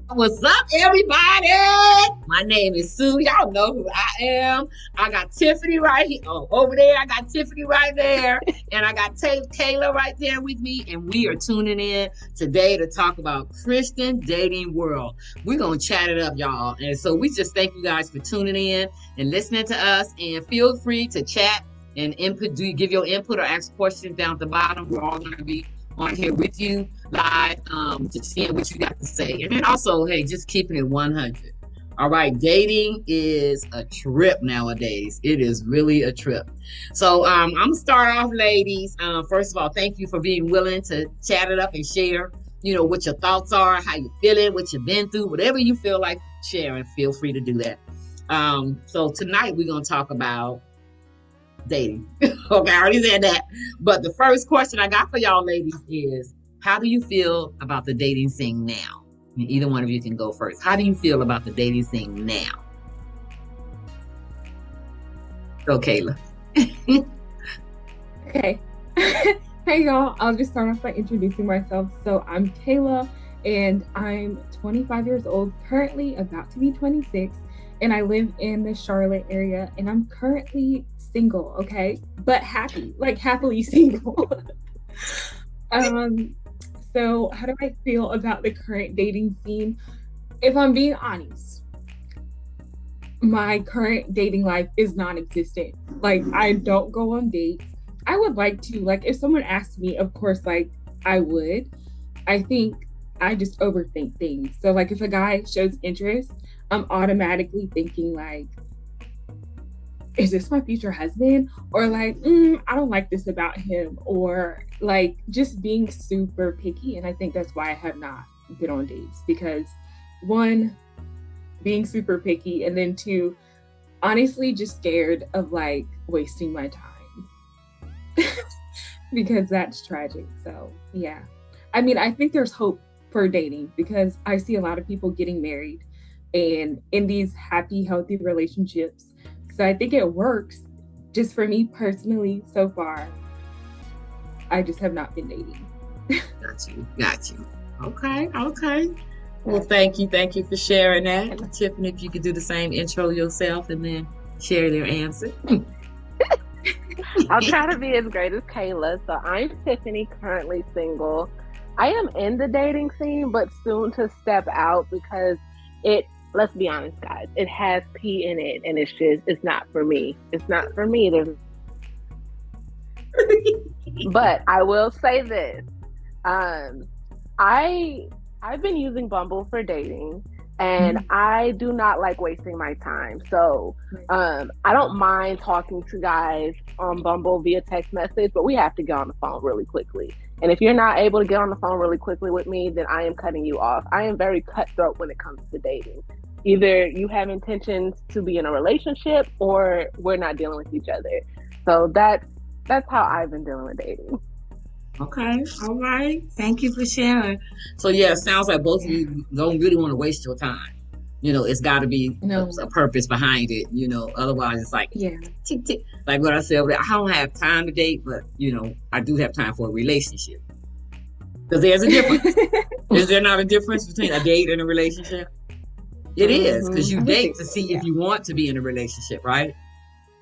What's up, everybody? My name is Sue. Y'all know who I am. I got Tiffany right here. Oh, over there. I got Tiffany right there. And I got Taylor right there with me. And we are tuning in today to talk about Christian dating world. We're going to chat it up, y'all. And so we just thank you guys for tuning in and listening to us. And feel free to chat and input. Do you give your input or ask questions down at the bottom? We're all going to be on here with you live, just seeing what you got to say. And then also, hey, just keeping it 100. All right, dating is a trip nowadays. It is really a trip. So I'm gonna start off, ladies. First of all, thank you for being willing to chat it up and share, what your thoughts are, how you feeling, what you've been through, whatever you feel like sharing, feel free to do that. So tonight we're gonna talk about dating. Okay, I already said that. But the first question I got for y'all ladies is, how do you feel about the dating scene now? And either one of you can go first. How do you feel about the dating scene now? Go, Kayla. Okay. Hey, y'all. I'll just start off by introducing myself. So I'm Kayla, and I'm 25 years old, currently about to be 26, and I live in the Charlotte area, and I'm currently single, okay? But happily single. So how do I feel about the current dating scene? If I'm being honest, my current dating life is non-existent. Like, I don't go on dates. I would like to, if someone asked me, of course, I would. I think I just overthink things. So, if a guy shows interest, I'm automatically thinking, is this my future husband? Or I don't like this about him. Or just being super picky. And I think that's why I have not been on dates, because one, being super picky, and then two, honestly just scared of wasting my time because that's tragic. So yeah, I mean, I think there's hope for dating because I see a lot of people getting married and in these happy, healthy relationships. So I think it works. Just for me personally, so far, I just have not been dating. Got you. Okay. Well, thank you for sharing that. Tiffany, if you could do the same, intro yourself and then share their answer. I'll try to be as great as Kayla. So I'm Tiffany, currently single. I am in the dating scene, but soon to step out because let's be honest, guys, it has pee in it, and it's not for me. It's not for me. But I will say this. I've been using Bumble for dating, and I do not like wasting my time. So I don't mind talking to guys on Bumble via text message, but we have to get on the phone really quickly. And if you're not able to get on the phone really quickly with me, then I am cutting you off. I am very cutthroat when it comes to dating. Either you have intentions to be in a relationship or we're not dealing with each other. So that's how I've been dealing with dating. Okay, all right. Thank you for sharing. So yeah, it sounds like both of you don't really want to waste your time. It's got to be a purpose behind it. Otherwise it's tick, tick. Like what I said, I don't have time to date, but I do have time for a relationship. Because there's a difference. Is there not a difference between a date and a relationship? It is, because you date to see if you want to be in a relationship, right?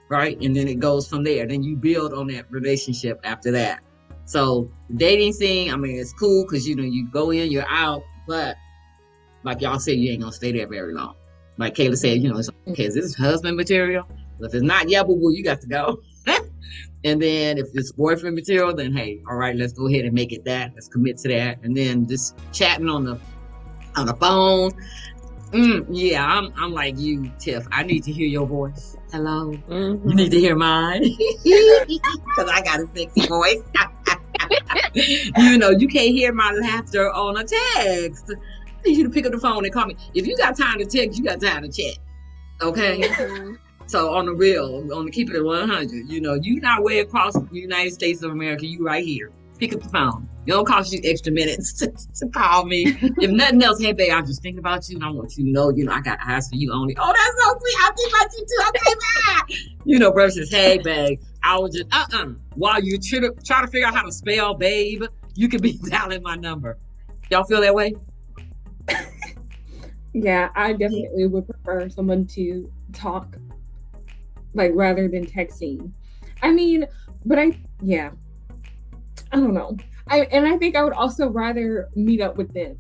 Right, and then it goes from there. Then you build on that relationship after that. So dating scene, I mean, it's cool because you go in, you're out, but like y'all said, you ain't gonna stay there very long. Like Kayla said, it's okay, is this husband material? But if it's not, yeah, boo boo, you got to go. And then if it's boyfriend material, then hey, all right, let's go ahead and make it that. Let's commit to that. And then just chatting on the phone. Yeah, I'm like you, Tiff. I need to hear your voice. Hello. Mm-hmm. You need to hear mine because I got a sexy voice. You can't hear my laughter on a text. I need you to pick up the phone and call me. If you got time to text, you got time to chat. Okay. Mm-hmm. So on the real, on the keep it at 100, you not way across the United States of America. You right here. Pick up the phone. It don't cost you extra minutes to call me. If nothing else, hey, babe, I'm just thinking about you, and I want you to know, I got eyes for you only. Oh, that's so sweet. I think about you too. Okay, bye. Versus, hey, babe, I was just, while you try to figure out how to spell babe, you could be dialing my number. Y'all feel that way? Yeah, I definitely would prefer someone to talk, like rather than texting. I mean, but yeah, I don't know. I think I would also rather meet up with them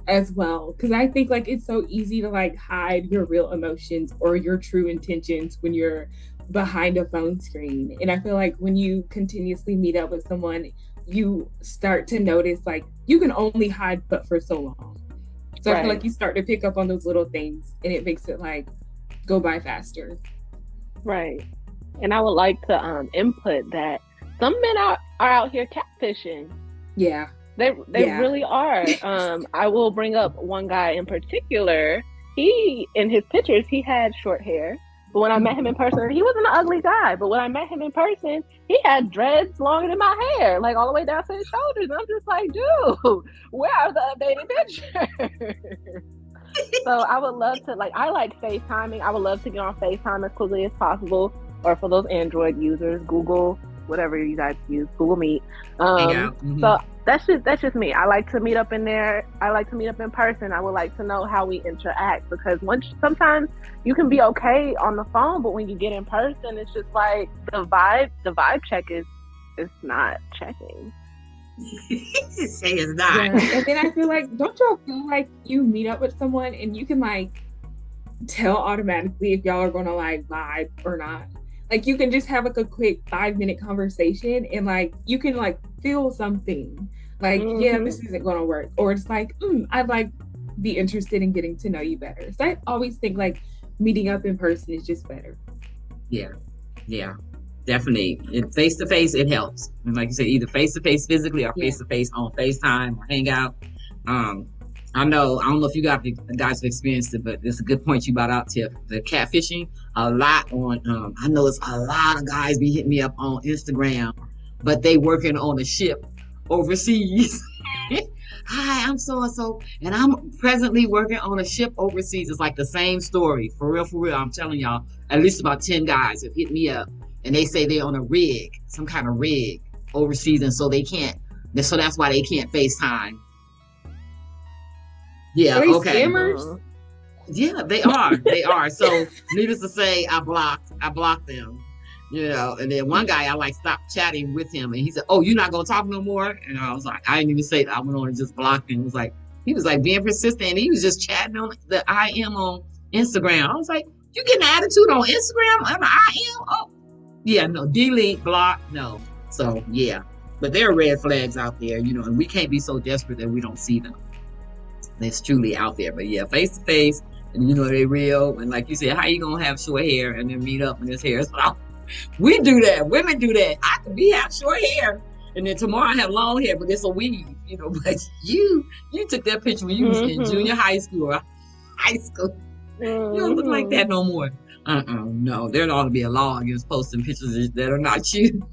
as well, because I think like it's so easy to like hide your real emotions or your true intentions when you're behind a phone screen. And I feel like when you continuously meet up with someone, you start to notice like you can only hide but for so long. So I feel like you start to pick up on those little things and it makes it like go by faster. Right. And I would like to input that some men are out here catfishing. Yeah. They really are. I will bring up one guy in particular. He, in his pictures, he had short hair. But when I met him in person, he wasn't an ugly guy. But when I met him in person, he had dreads longer than my hair, like all the way down to his shoulders. And I'm just like, dude, where are the updated pictures? So I would love to, like, I like FaceTiming. I would love to get on FaceTime as quickly as possible. Or for those Android users, Google, whatever you guys use, Google Meet. So that's just me. I like to meet up in there. I like to meet up in person. I would like to know how we interact, because sometimes you can be okay on the phone, but when you get in person, it's just like the vibe check is not checking. Say it's not. Yeah. And then I feel like, don't y'all feel like you meet up with someone and you can like tell automatically if y'all are gonna like vibe or not? Like you can just have like a quick 5-minute conversation and like you can like feel something like, yeah, this isn't gonna work. Or it's like, I'd like be interested in getting to know you better. So I always think like meeting up in person is just better. Yeah, definitely. Face to face, it helps. And like you said, either face to face physically or face to face on FaceTime or Hangout. I don't know if you guys have experienced it, but it's a good point you brought out, Tiff. The catfishing, a lot on, I know it's a lot of guys be hitting me up on Instagram, but they working on a ship overseas. Hi, I'm so-and-so, and I'm presently working on a ship overseas. It's like the same story. For real. I'm telling y'all, at least about 10 guys have hit me up, and they say they're on a rig, some kind of rig overseas, and so that's why they can't FaceTime. Yeah, are they okay. Scammers? Yeah, they are. So needless to say, I blocked them, and then one guy, I like stopped chatting with him and he said, "Oh, you're not going to talk no more?" And I was like, I didn't even say that. I went on and just blocked him. He was like being persistent, and he was just chatting on the I am on Instagram. I was like, you getting an attitude on Instagram? I'm I am? Oh, yeah, no, delete, block, no. So yeah, but there are red flags out there, and we can't be so desperate that we don't see them. It's truly out there. But yeah, face to face, and they real. And like you said, how you gonna have short hair and then meet up and his hair is long? We do that. Women do that. I could have short hair, and then tomorrow I have long hair, but it's a weave. But you took that picture when you was in junior high school or high school. You don't look like that no more. No, there ought to be a law against posting pictures that are not you.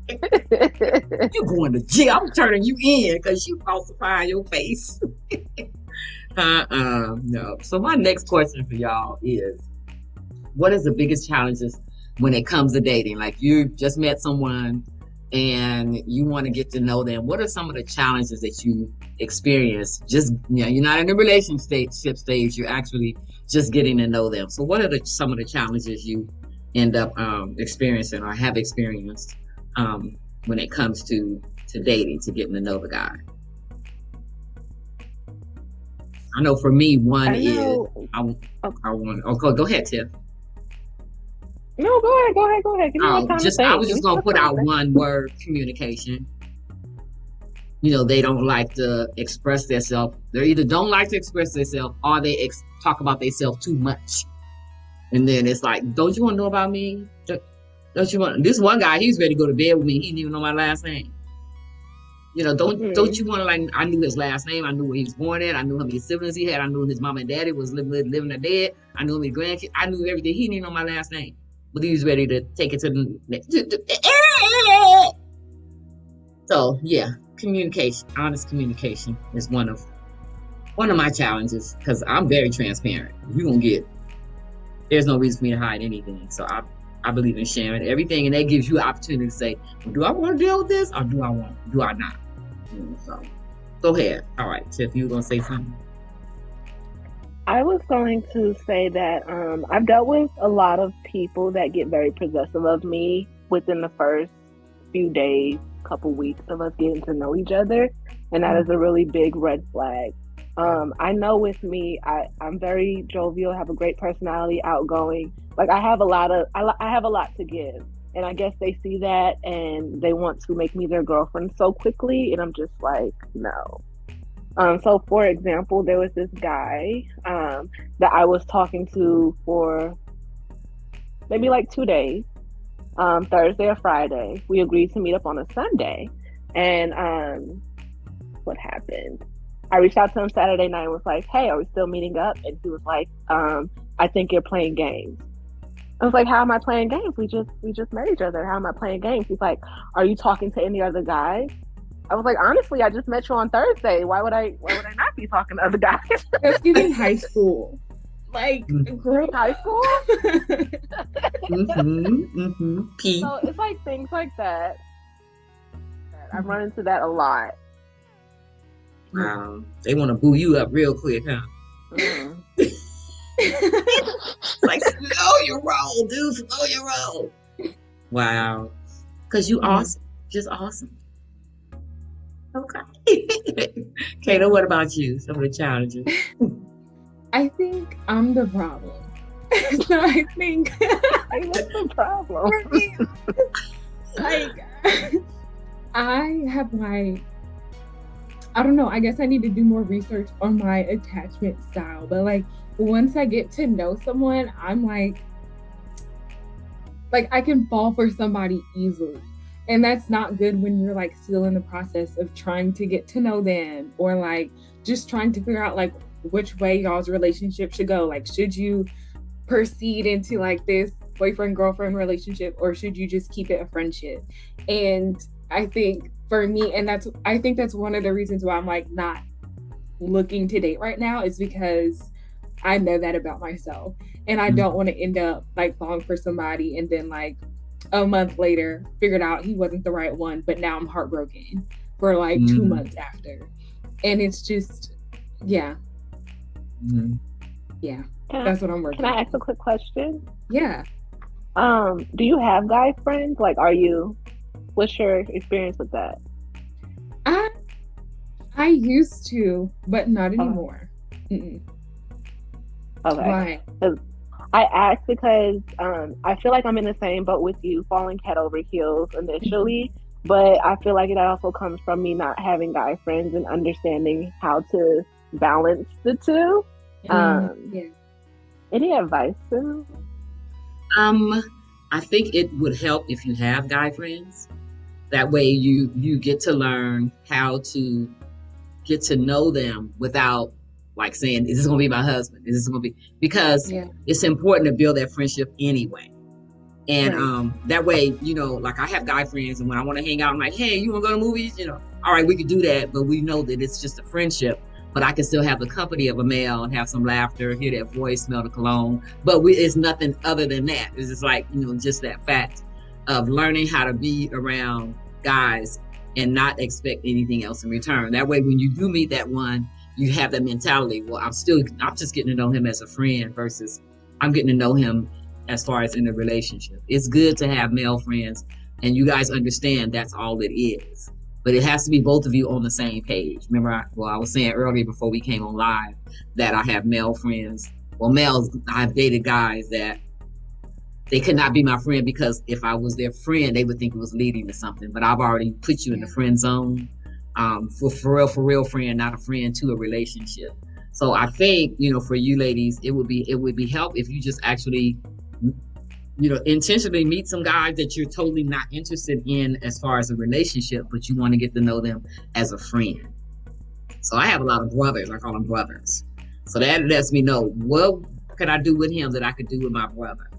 You're going to jail. I'm turning you in because you falsifying your face. No. So my next question for y'all is, what is the biggest challenges when it comes to dating? Like you just met someone and you want to get to know them. What are some of the challenges that you experience? Just, you're not in the relationship stage. You're actually just getting to know them. So what are some of the challenges you end up experiencing or have experienced when it comes to dating, to getting to know the guy? I know for me, one is I want. Okay, go ahead, Tiff. No, go ahead. I was just gonna put out one word: communication. They don't like to express themselves. They either don't like to express themselves or they talk about themselves too much. And then it's like, don't you want to know about me? Don't you want? This one guy, he was ready to go to bed with me. He didn't even know my last name. Don't you want to, like, I knew his last name. I knew where he was born at. I knew how many siblings he had. I knew his mom and daddy was living or dead. I knew his grandkids. I knew everything. He didn't even know my last name. But he was ready to take it to the next. So yeah, communication, honest communication is one of my challenges, because I'm very transparent. There's no reason for me to hide anything. So I believe in sharing everything, and that gives you an opportunity to say, well, do I want to deal with this or do I not? So go ahead. All right, Tiff, you were gonna say something? I was going to say that I've dealt with a lot of people that get very possessive of me within the first few days, couple weeks of us getting to know each other, and that is a really big red flag. I know with me, I'm very jovial, have a great personality, outgoing. Like I have I have a lot to give, and I guess they see that and they want to make me their girlfriend so quickly, and I'm just like, no. So for example, there was this guy that I was talking to for maybe like 2 days, Thursday or Friday. We agreed to meet up on a Sunday. And what happened? I reached out to him Saturday night and was like, hey, are we still meeting up? And he was like, I think you're playing games. I was like, how am I playing games? We just met each other. How am I playing games? He's like, are you talking to any other guys? I was like, honestly, I just met you on Thursday. Why would I not be talking to other guys? That's giving high school. Like, girl. High school? P. So it's like things like that. I run into that a lot. Wow. They want to boo you up real quick, huh? Mm. Like, slow your roll, dude. Slow your roll. Wow. Because you awesome. Just awesome. Okay. Kayla, what about you? Some of the challenges. I think I'm the problem. So I think What's the problem? for me, like I have like, I don't know, I guess I need to do more research on my attachment style. But like once I get to know someone, I'm like I can fall for somebody easily. And that's not good when you're like still in the process of trying to get to know them, or like just trying to figure out like which way y'all's relationship should go. Like, should you proceed into like this boyfriend girlfriend relationship, or should you just keep it a friendship? And I think for me, and I think that's one of the reasons why I'm like not looking to date right now, is because I know that about myself, and I don't want to end up like falling for somebody and then like a month later figured out he wasn't the right one, but now I'm heartbroken for like 2 months after. And it's just, yeah. That's what I'm working Can I on. ask a quick question? Yeah. Do you have guy friends? Like, what's your experience with that? I used to, but not anymore. Okay. Why? I asked because I feel like I'm in the same boat with you, falling head over heels initially, but I feel like it also comes from me not having guy friends and understanding how to balance the two. Any advice, Sue? I think it would help if you have guy friends. That way you get to learn how to get to know them without like saying, is this going to be my husband? Is this going to be, because it's important to build that friendship anyway. And that way, you know, like I have guy friends, and when I want to hang out, I'm like, hey, you want to go to movies? You know, all right, we could do that, but we know that it's just a friendship. But I can still have the company of a male and have some laughter, hear that voice, smell the cologne. But it's nothing other than that. It's just like, you know, just that fact of learning how to be around guys and not expect anything else in return. That way, when you do meet that one, you have that mentality. Well, I'm just getting to know him as a friend versus I'm getting to know him as far as in a relationship. It's good to have male friends, and you guys understand that's all it is. But it has to be both of you on the same page. Remember, I was saying earlier before we came on live that I have male friends. Well, males, I've dated guys that they could not be my friend because if I was their friend, they would think it was leading to something. But I've already put you in the friend zone. For real friend, not a friend to a relationship. So I think, you know, for you ladies, it would be help if you just actually, you know, intentionally meet some guys that you're totally not interested in as far as a relationship, but you want to get to know them as a friend. So I have a lot of brothers. I call them brothers. So that lets me know what could I do with him that I could do with my brother.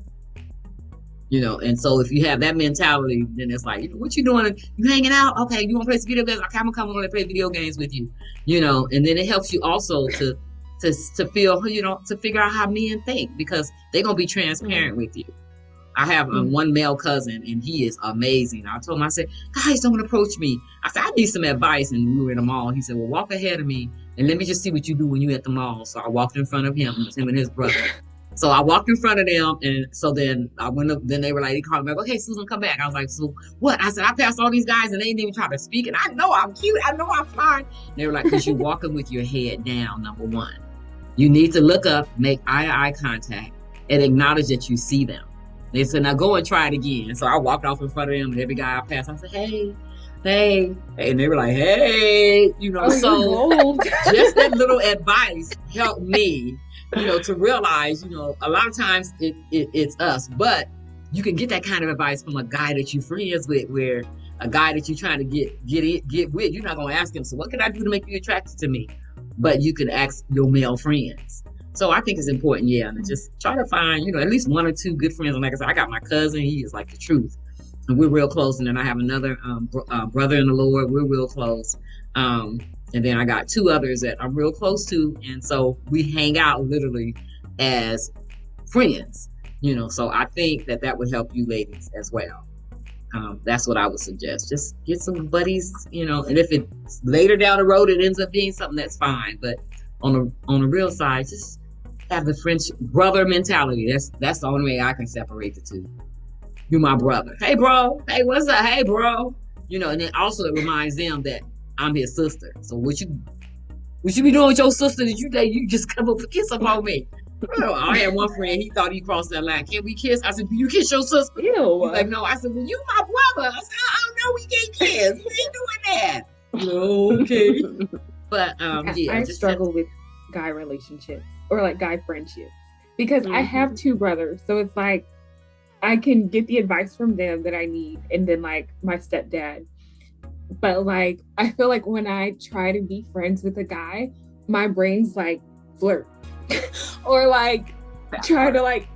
You know, and so if you have that mentality, then it's like, what you doing? You hanging out? Okay, you want to play some video games? Okay, I'm gonna come and play video games with you. You know, and then it helps you also to feel, you know, to figure out how men think, because they're gonna be transparent with you. I have one male cousin, and he is amazing. I told him, I said, guys, don't approach me. I said, I need some advice, and we were in the mall. He said, well, walk ahead of me and let me just see what you do when you at the mall. So I walked in front of him. It was him and his brother. So I walked in front of them, and so then I went up. Then they were like, they called me like, "Okay, Susan, come back." I was like, "So what?" I said, "I passed all these guys, and they didn't even try to speak. And I know I'm cute. I know I'm fine." And they were like, "Because you're walking with your head down. Number one, you need to look up, make eye contact, and acknowledge that you see them." They said, "Now go and try it again." So I walked off in front of them, and every guy I passed, I said, "Hey," and they were like, "Hey," So just that little advice helped me. To realize, a lot of times it's us, but you can get that kind of advice from a guy that you're friends with, where a guy that you're trying to get with, you're not going to ask him, "So what can I do to make you attracted to me?" But you can ask your male friends. So I think it's important, to just try to find, at least one or two good friends. And like I said, I got my cousin, he is like the truth. And we're real close. And then I have another brother in the Lord, we're real close. And then I got two others that I'm real close to. And so we hang out literally as friends, So I think that would help you ladies as well. That's what I would suggest. Just get some buddies, and if it's later down the road, it ends up being something, that's fine. But on the real side, just have the friendship, brother mentality. That's the only way I can separate the two. You my brother. Hey, bro. Hey, what's up? Hey, bro. And then also it reminds them that I'm his sister. So what you be doing with your sister that you just come up and kiss up on me? I had one friend, he thought he crossed that line. "Can we kiss?" I said, "Do you kiss your sister?" Ew. He's like, "No." I said, "Well, you my brother." I said, "Oh no, we can't kiss. We ain't doing that." Okay. But I struggle with guy relationships or like guy friendships because I have two brothers. So it's like I can get the advice from them that I need, and then like my stepdad. But like, I feel like when I try to be friends with a guy, my brain's like flirt or like try to like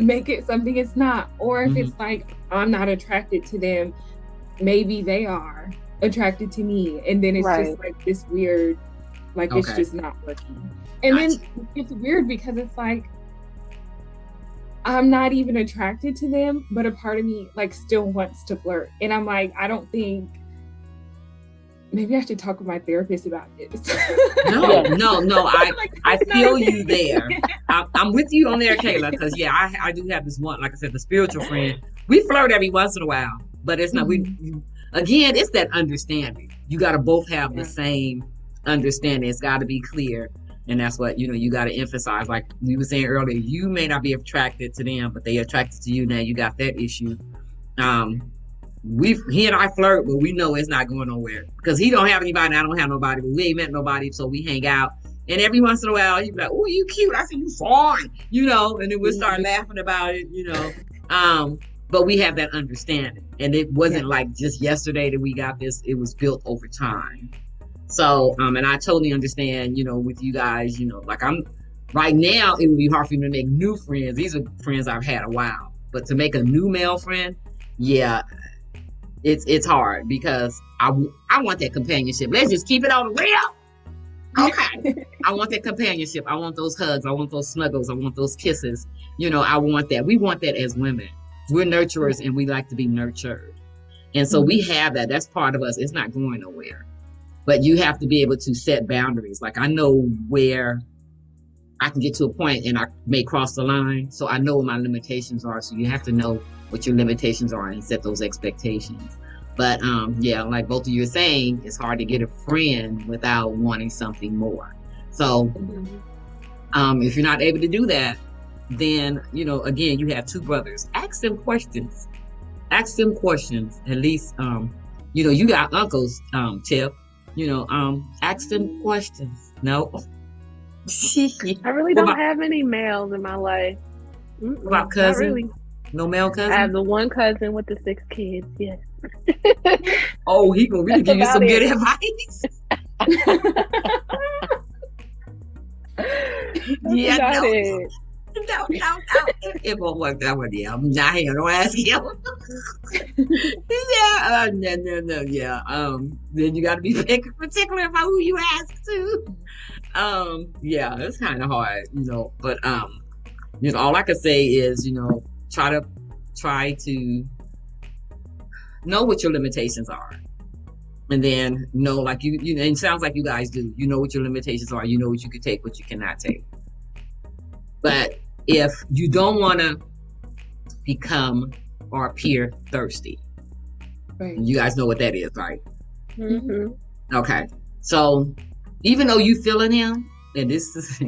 make it something it's not. Or if it's like, I'm not attracted to them, maybe they are attracted to me. And then it's just like this weird, like it's just not working. And then it's weird because it's like, I'm not even attracted to them, but a part of me like still wants to flirt. And I'm like, I don't think, maybe I should talk with my therapist about this. No. I feel you there. I'm with you on there, Kayla, because I do have this one, like I said, the spiritual friend. We flirt every once in a while, but it's not, again, it's that understanding. You got to both have the same understanding. It's got to be clear. And that's what, you got to emphasize. Like we were saying earlier, you may not be attracted to them, but they attracted to you. Now you got that issue. He and I flirt, but we know it's not going nowhere because he don't have anybody, I don't have nobody, but we ain't met nobody, so we hang out. And every once in a while, he'd be like, "Oh, you cute." I said, "You fine," and then we'll start laughing about it, But we have that understanding, and it wasn't like just yesterday that we got this. It was built over time. So, and I totally understand, with you guys, like right now, it would be hard for me to make new friends. These are friends I've had a while, but to make a new male friend, it's hard because I want that companionship. Let's just keep it on the real. Okay. I want that companionship. I want those hugs. I want those snuggles. I want those kisses. I want that. We want that as women. We're nurturers and we like to be nurtured. And so we have that. That's part of us. It's not going nowhere. But you have to be able to set boundaries. Like I know where I can get to a point and I may cross the line. So I know what my limitations are. So you have to know what your limitations are and set those expectations. But like both of you are saying, it's hard to get a friend without wanting something more. So if you're not able to do that, then, again, you have two brothers. Ask them questions. At least, you got uncles, Tip. Ask them questions. No. I really don't have any males in my life. About cousin? Really. No male cousin? I have the one cousin with the 6 kids, yes. Oh, he gonna really give you some good advice. No. It won't work that way. Yeah, I'm not here. Don't ask him. Then you got to be particular about who you ask to. It's kind of hard, But all I can say is, try to know what your limitations are. And then know, like you know, and it sounds like you guys do. You know what your limitations are. You know what you can take, what you cannot take. But if you don't want to become or appear thirsty, Right. you guys know what that is, right? Mhm. Okay. So even though you feeling him, and this is,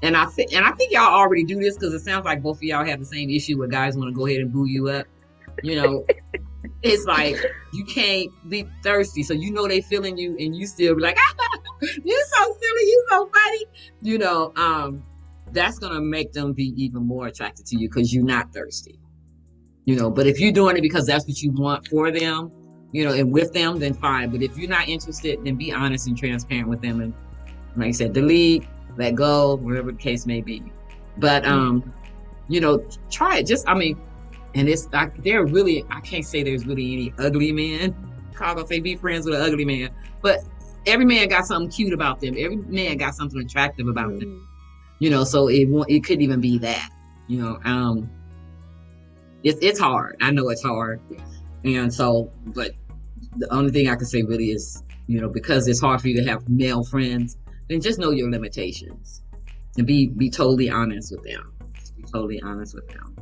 and I think y'all already do this because it sounds like both of y'all have the same issue where guys want to go ahead and boo you up. You know, it's like you can't be thirsty, so you know they feeling you, and you still be like, "You so silly, you so funny." You know, that's gonna make them be even more attracted to you because you're not thirsty. You know, but if you're doing it because that's what you want for them, you know, and with them, then fine. But if you're not interested, then be honest and transparent with them, and like I said, delete, let go, whatever the case may be. But you know, try it. Just, I mean. And it's like I can't say there's really any ugly men. I'm gonna say be friends with an ugly man, but every man got something cute about them. Every man got something attractive about them. You know, so it could even be that. You know, it's hard. I know it's hard, and so, but the only thing I can say really is, you know, because it's hard for you to have male friends, then just know your limitations and be totally honest with them. Be totally honest with them.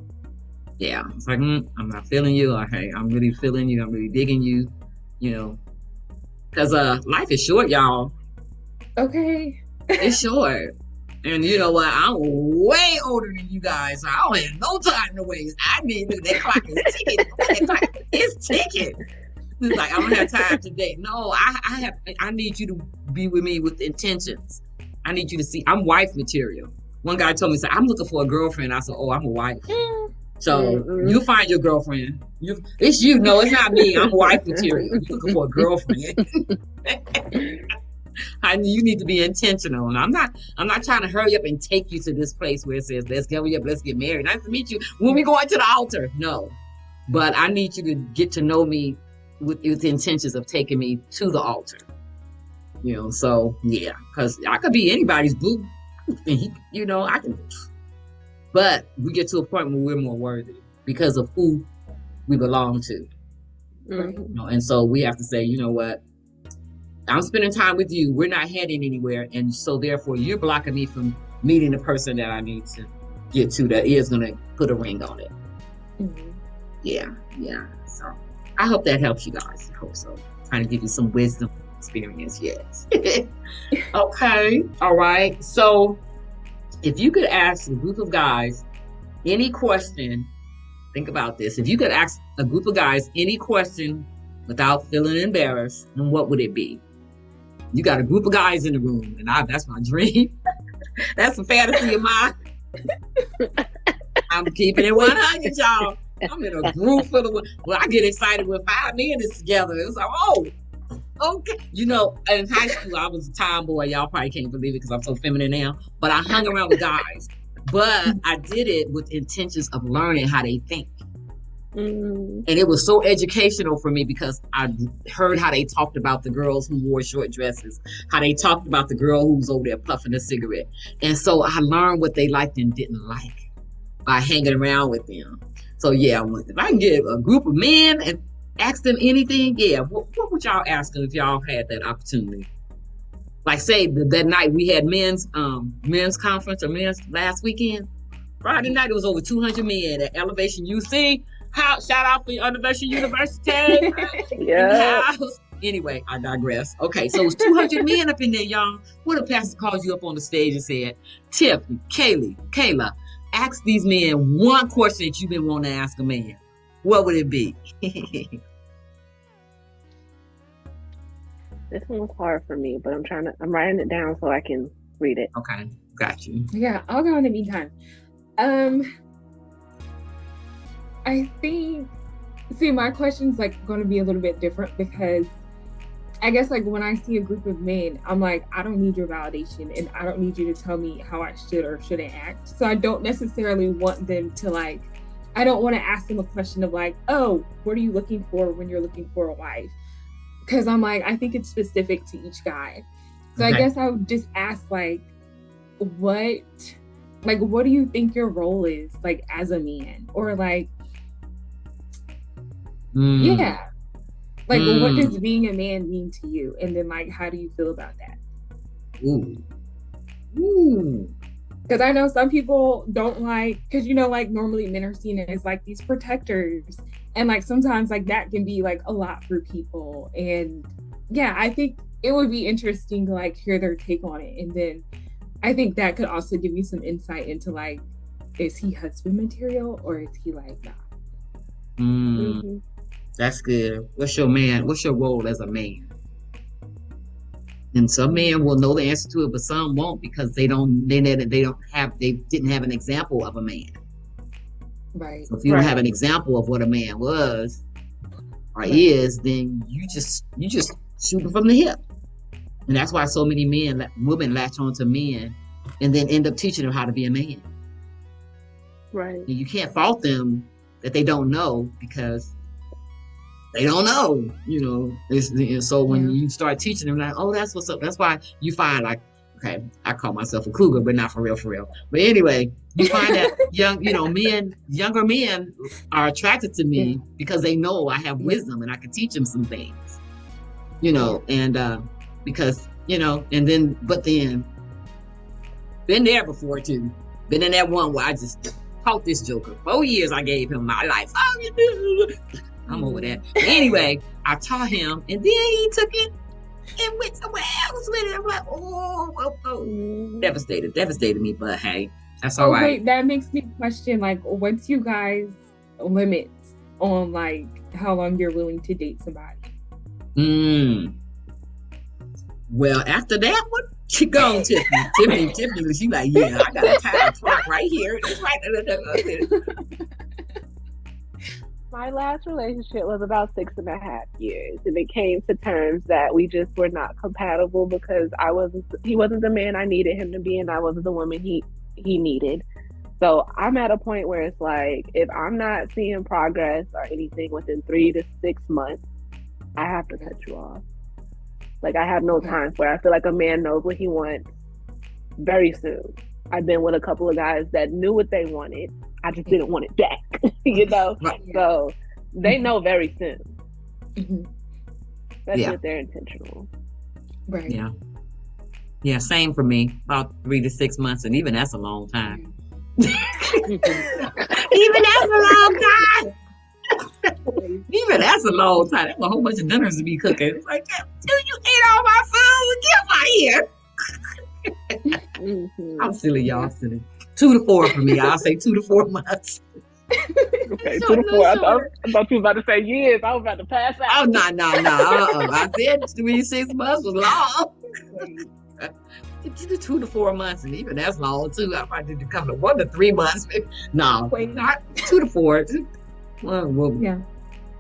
Yeah, it's like, I'm not feeling you. Or, hey, I'm really feeling you. I'm really digging you. You know, because life is short, y'all. Okay. It's short. And you know what? I'm way older than you guys. So I don't have no time to waste. I need to. That clock is ticking. That clock is ticking. It's like I don't have time today. No, I need you to be with me with intentions. I need you to see. I'm wife material. One guy told me, "So I'm looking for a girlfriend." I said, "Oh, I'm a wife." So you find your girlfriend. It's you. No, it's not me. I'm wife material. You're looking for a girlfriend. You need to be intentional. And I'm not trying to hurry up and take you to this place where it says, let's hurry up, let's get married. Nice to meet you. When we going to the altar. No. But I need you to get to know me with the intentions of taking me to the altar. You know, so yeah. Because I could be anybody's boo. You know, I can. But we get to a point where we're more worthy because of who we belong to. You know, and so we have to say, you know what? I'm spending time with you. We're not heading anywhere. And so therefore you're blocking me from meeting the person that I need to get to that is going to put a ring on it. Yeah. So I hope that helps you guys. I hope so. Trying to give you some wisdom experience. Yes. Okay. All right. So if you could ask a group of guys any question, think about this. If you could ask a group of guys any question without feeling embarrassed, then what would it be? You got a group of guys in the room, and that's my dream. That's a fantasy of mine. I'm keeping it 100, y'all. I'm in a group full of, well, I get excited when 5 men is together. It's like, oh, okay. You know, in high school, I was a tomboy. Y'all probably can't believe it because I'm so feminine now. But I hung around with guys. But I did it with intentions of learning how they think. And it was so educational for me because I heard how they talked about the girls who wore short dresses, how they talked about the girl who was over there puffing a cigarette. And so I learned what they liked and didn't like by hanging around with them. So yeah, if I can get a group of men and ask them anything, yeah, what would y'all ask them if y'all had that opportunity? Like say that night we had men's conference or men's last weekend. Friday night, it was over 200 men at Elevation UC. Shout out for Elevation University. Yeah. Anyway, I digress. Okay, so it was 200 men up in there, y'all. What if pastor calls you up on the stage and said, Tiffany, Kayla, ask these men one question that you've been wanting to ask a man. What would it be? This one's hard for me, but I'm writing it down so I can read it. Okay, got you. Yeah, I'll go in the meantime. I think, my question's like going to be a little bit different because I guess like when I see a group of men, I'm like, I don't need your validation and I don't need you to tell me how I should or shouldn't act. So I don't necessarily want them to like, I don't want to ask them a question of like, oh, what are you looking for when you're looking for a wife? Because I'm like, I think it's specific to each guy. So okay. I guess I would just ask like, what do you think your role is like as a man? Or like, yeah. Like, what does being a man mean to you? And then, like, how do you feel about that? Ooh. Because I know some people don't like, because, you know, like, normally men are seen as, like, these protectors. And, like, sometimes, like, that can be, like, a lot for people. And, yeah, I think it would be interesting to, like, hear their take on it. And then I think that could also give you some insight into, like, is he husband material or is he, like, not? That's good. What's your role as a man? And some men will know the answer to it, but some won't because they didn't have an example of a man. Right. So if you don't have an example of what a man was or is, then you just shoot it from the hip. And that's why so many women latch on to men and then end up teaching them how to be a man. Right. And you can't fault them that they don't know because they don't know, you know. So when you start teaching them, like, oh, that's what's up. That's why you find, like, okay, I call myself a cougar, but not for real. But anyway, you find that younger men are attracted to me because they know I have wisdom and I can teach them some things, you know, and because, you know, but then been there before too. Been in that one where I just taught this joker. 4 years I gave him my life. I'm over that. Anyway, I taught him, and then he took it and went somewhere else with it. I'm like, oh. Devastated me, but hey, that's all right. Wait, that makes me question, like, what's you guys' limits on, like, how long you're willing to date somebody? Well, after that one, she gone, Tiffany. Tiffany, she like, yeah, I got a time clock right here. It's right. My last relationship was about 6.5 years, and it came to terms that we just were not compatible because he wasn't the man I needed him to be, and I wasn't the woman he needed. So I'm at a point where it's like, if I'm not seeing progress or anything within 3 to 6 months, I have to cut you off. Like, I have no time for it. I feel like a man knows what he wants very soon. I've been with a couple of guys that knew what they wanted. I just didn't want it back, you know? Right. So they know very soon. Especially if they're intentional. Right. Yeah. Yeah, same for me. About 3 to 6 months, and even that's a long time. Even that's a long time. Even that's a long time. That's a whole bunch of dinners to be cooking. It's like, till you ate all my food, get my here. I'm silly, y'all. Silly. 2 to 4 for me. I'll say 2 to 4 months. Okay, 2 to 4. I thought you were about to say years. I was about to pass out. Oh, no. I said 3 to 6 months was long. 2 to 4 months, and even that's long too. I might need to come to 1 to 3 months. No, not 2 to 4. Well,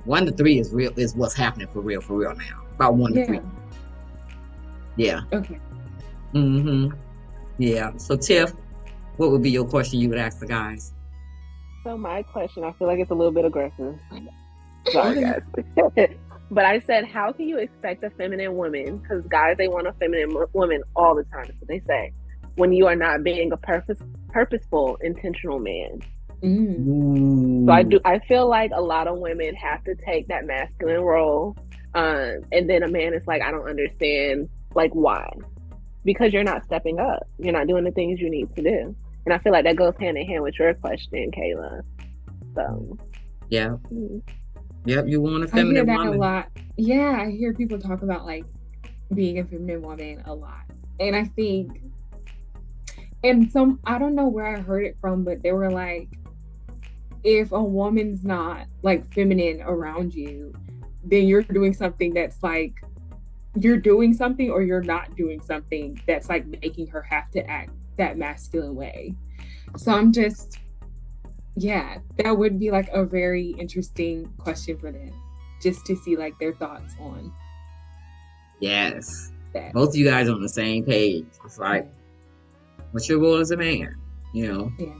1 to 3 is what's happening for real now. About 1 to 3. Yeah. Okay. Yeah. So Tiff, what would be your question you would ask the guys? So my question, I feel like it's a little bit aggressive. Sorry, guys. But I said, how can you expect a feminine woman? Because guys, they want a feminine woman all the time. That's what they say. When you are not being a purposeful, intentional man. So I feel like a lot of women have to take that masculine role. And then a man is like, I don't understand, like, why? Because you're not stepping up. You're not doing the things you need to do. And I feel like that goes hand in hand with your question, Kayla. So. Yeah. Yep, you want a feminine woman. I hear that a lot. Yeah, I hear people talk about, like, being a feminine woman a lot. And I think, I don't know where I heard it from, but they were like, if a woman's not, like, feminine around you, then you're doing something that's like, you're doing something or you're not doing something that's, like, making her have to act that masculine way. So I'm just, that would be, like, a very interesting question for them, just to see, like, their thoughts on. Yes. That. Both of you guys on the same page. It's like, what's your role as a man? You know? Yeah.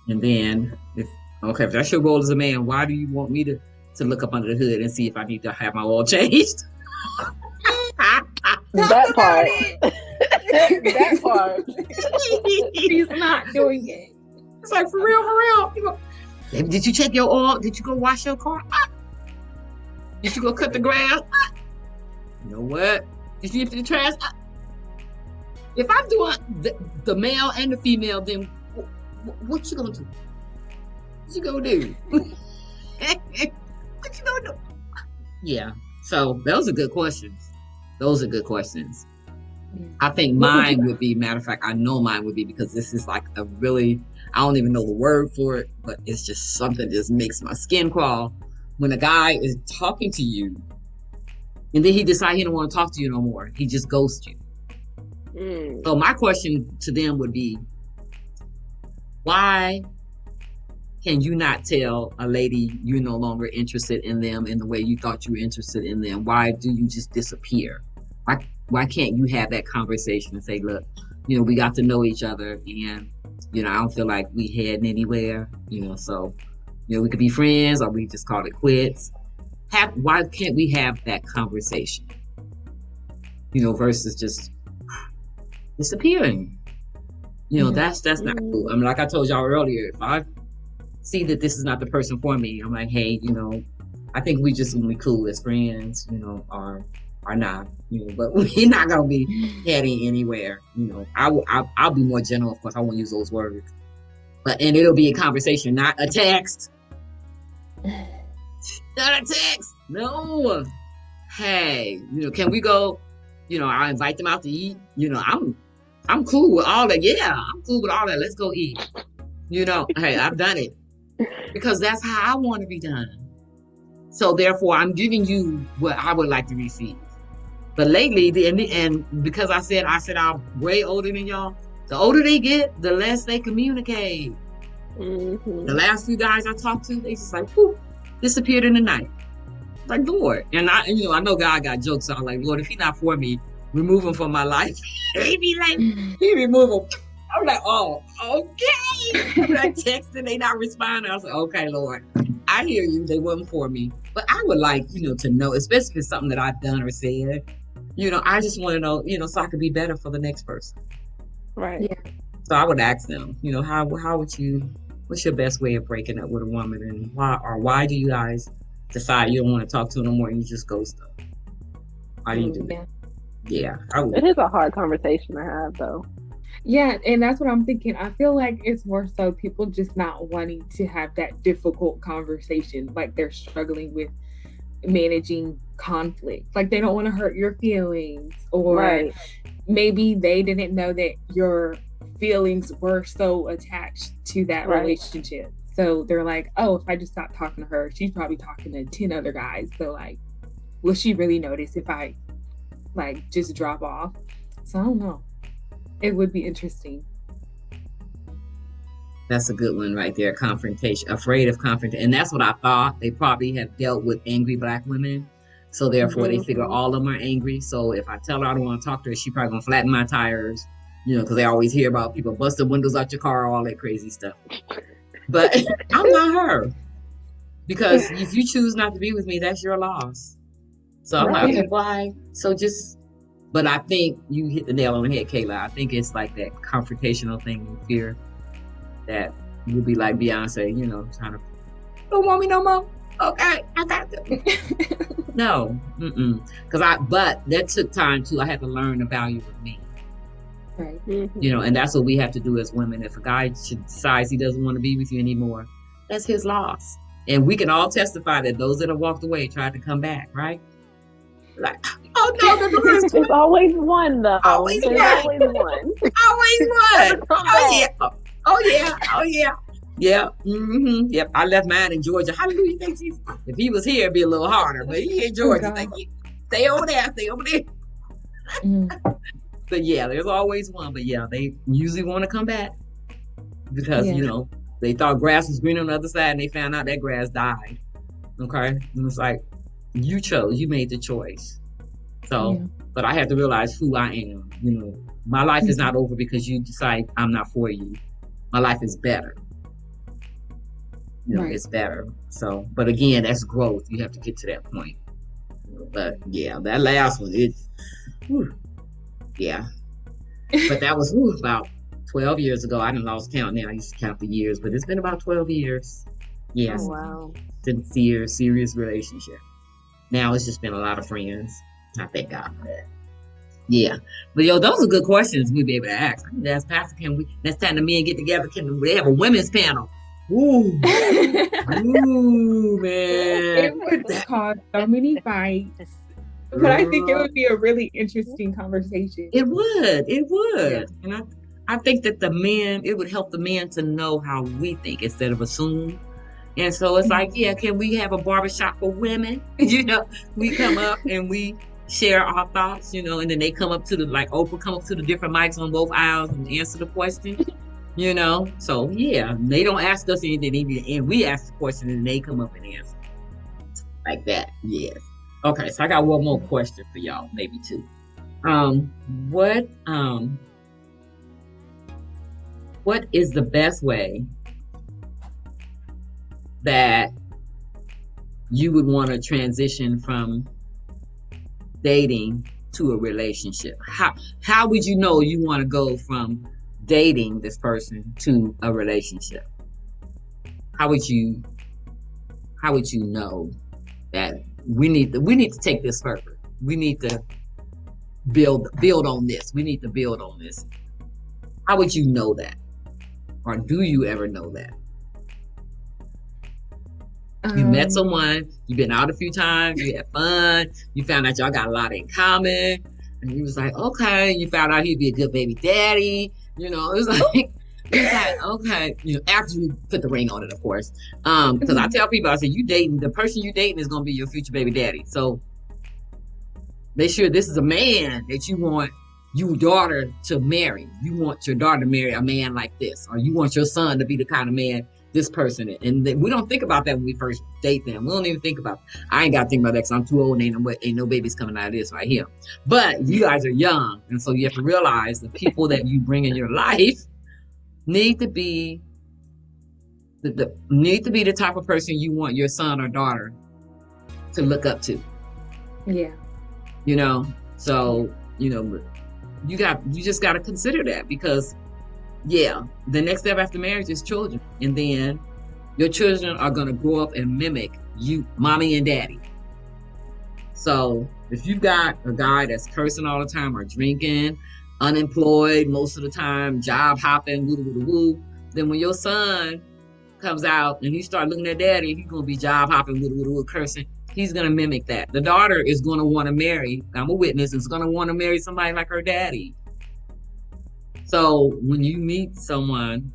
And then, if that's your role as a man, why do you want me to look up under the hood and see if I need to have my oil changed? That part. That part. She's not doing it. It's like, for real. Did you check your oil? Did you go wash your car? Did you go cut the grass? You know what? Did you empty the trash? If I'm doing the male and the female, then what you gonna do? What you gonna do? What you gonna do? Yeah. So those are good questions. Those are good questions. Yeah. I think mine would be, matter of fact, I know mine would be, because this is like a really, I don't even know the word for it, but it's just something that just makes my skin crawl. When a guy is talking to you and then he decides he don't want to talk to you no more, he just ghosts you. So my question to them would be, why can you not tell a lady you're no longer interested in them in the way you thought you were interested in them? Why do you just disappear? Why can't you have that conversation and say, look, we got to know each other, and I don't feel like we heading anywhere, so we could be friends, or we just call it quits. Why can't we have that conversation? Versus just disappearing. That's not cool. I mean, like I told y'all earlier, if I see that this is not the person for me, I'm like, hey, I think we just gonna be cool as friends, or not, but we're not gonna be heading anywhere. I'll be more general, of course. I won't use those words, and it'll be a conversation, not a text. Not a text. No. Hey, can we go? I invite them out to eat. I'm cool with all that. Yeah, I'm cool with all that. Let's go eat. Hey, I've done it because that's how I want to be done. So therefore, I'm giving you what I would like to receive. But lately, and because I said I'm way older than y'all. The older they get, the less they communicate. Mm-hmm. The last few guys I talked to, they just like, whoop, disappeared in the night. Like, Lord. And I know God got jokes. So I'm like, Lord, if He's not for me, remove Him from my life. He be like, He remove Him. I'm like, oh, okay. I'm like texting, they not responding. I was like, okay, Lord, I hear you. They wasn't for me. But I would like, to know, especially if it's something that I've done or said. I just want to know, so I could be better for the next person. Right. Yeah. So I would ask them, how would you, what's your best way of breaking up with a woman, and why do you guys decide you don't want to talk to them no more and you just ghost them? Why do you do that? Yeah. It is a hard conversation to have, though. Yeah, and that's what I'm thinking. I feel like it's more so people just not wanting to have that difficult conversation, like they're struggling with managing conflict. Like they don't want to hurt your feelings, or maybe they didn't know that your feelings were so attached to that relationship. So they're like, oh, if I just stop talking to her, she's probably talking to 10 other guys. So like, will she really notice if I like just drop off? So I don't know. It would be interesting. That's a good one right there. Confrontation, afraid of confrontation. And that's what I thought. They probably have dealt with angry Black women. So therefore they figure all of them are angry. So if I tell her I don't want to talk to her, she probably gonna flatten my tires, because they always hear about people busting windows out your car, all that crazy stuff. But I'm not her. Because if you choose not to be with me, that's your loss. So I'm like, okay, why? So but I think you hit the nail on the head, Kayla. I think it's like that confrontational thing and fear that you'll be like Beyonce, trying to, don't want me no more? Okay, I got them. No, but that took time too. I had to learn the value of me. Right. And that's what we have to do as women. If a guy decides he doesn't want to be with you anymore, that's his loss. And we can all testify that those that have walked away tried to come back, right? Like, oh no, there's always one though. Always one. Always one. Always one. Oh yeah. Yeah. Mm-hmm. Yep. I left mine in Georgia. Hallelujah. Thank you. If he was here, it'd be a little harder. But he in Georgia. Thank you. Stay over there. But yeah, there's always one. But yeah, they usually want to come back because they thought grass was green on the other side, and they found out that grass died. Okay, and it's like you made the choice. So, but I have to realize who I am. My life is not over because you decide I'm not for you. My life is better. It's better. So, but again, that's growth. You have to get to that point. But yeah, that last one, But that was about 12 years ago. I didn't lost count now. I used to count the years, but it's been about 12 years. Yes. Oh, wow. Sincere, serious relationship. Now it's just been a lot of friends. I thank God for that. Yeah. But yo, those are good questions we'll be able to ask. I need to ask Pastor, can we, next time the men get together, can they have a women's panel? Ooh. Ooh, man. It would cause so many fights. But I think it would be a really interesting conversation. It would. Yeah. And I think that it would help the men to know how we think instead of assume. And so it's like, yeah, can we have a barbershop for women? We come up and we share our thoughts, and then they come up to like Oprah come up to the different mics on both aisles and answer the question, So yeah, they don't ask us anything, and we ask the question and they come up and answer like that. Yes. Okay, so I got one more question for y'all, maybe two. What is the best way that you would want to transition from dating to a relationship? How would you know you want to go from dating this person to a relationship? How would you know that we need to take this further? We need to build on this. We need to build on this. How would you know that? Or do you ever know that? You met someone, you've been out a few times, you had fun, you found out y'all got a lot in common, and you was like, okay, you found out he'd be a good baby daddy, it was like, okay, after you put the ring on it, of course. Because I tell people, I say, the person you dating is gonna be your future baby daddy. So make sure this is a man that you want your daughter to marry. You want your daughter to marry a man like this, or you want your son to be the kind of man this person is. And we don't think about that when we first date them. We don't even think about, I ain't got to think about that because I'm too old and ain't no babies coming out of this right here. But you guys are young. And so you have to realize the people that you bring in your life need to be the type of person you want your son or daughter to look up to. Yeah. So, you just got to consider that, because the next step after marriage is children. And then your children are going to grow up and mimic you, mommy and daddy. So if you've got a guy that's cursing all the time or drinking, unemployed most of the time, job hopping, woo, then when your son comes out and he start looking at daddy, he's going to be job hopping, woo, cursing. He's going to mimic that. The daughter is going to want to marry, I'm a witness, is going to want to marry somebody like her daddy. So when you meet someone,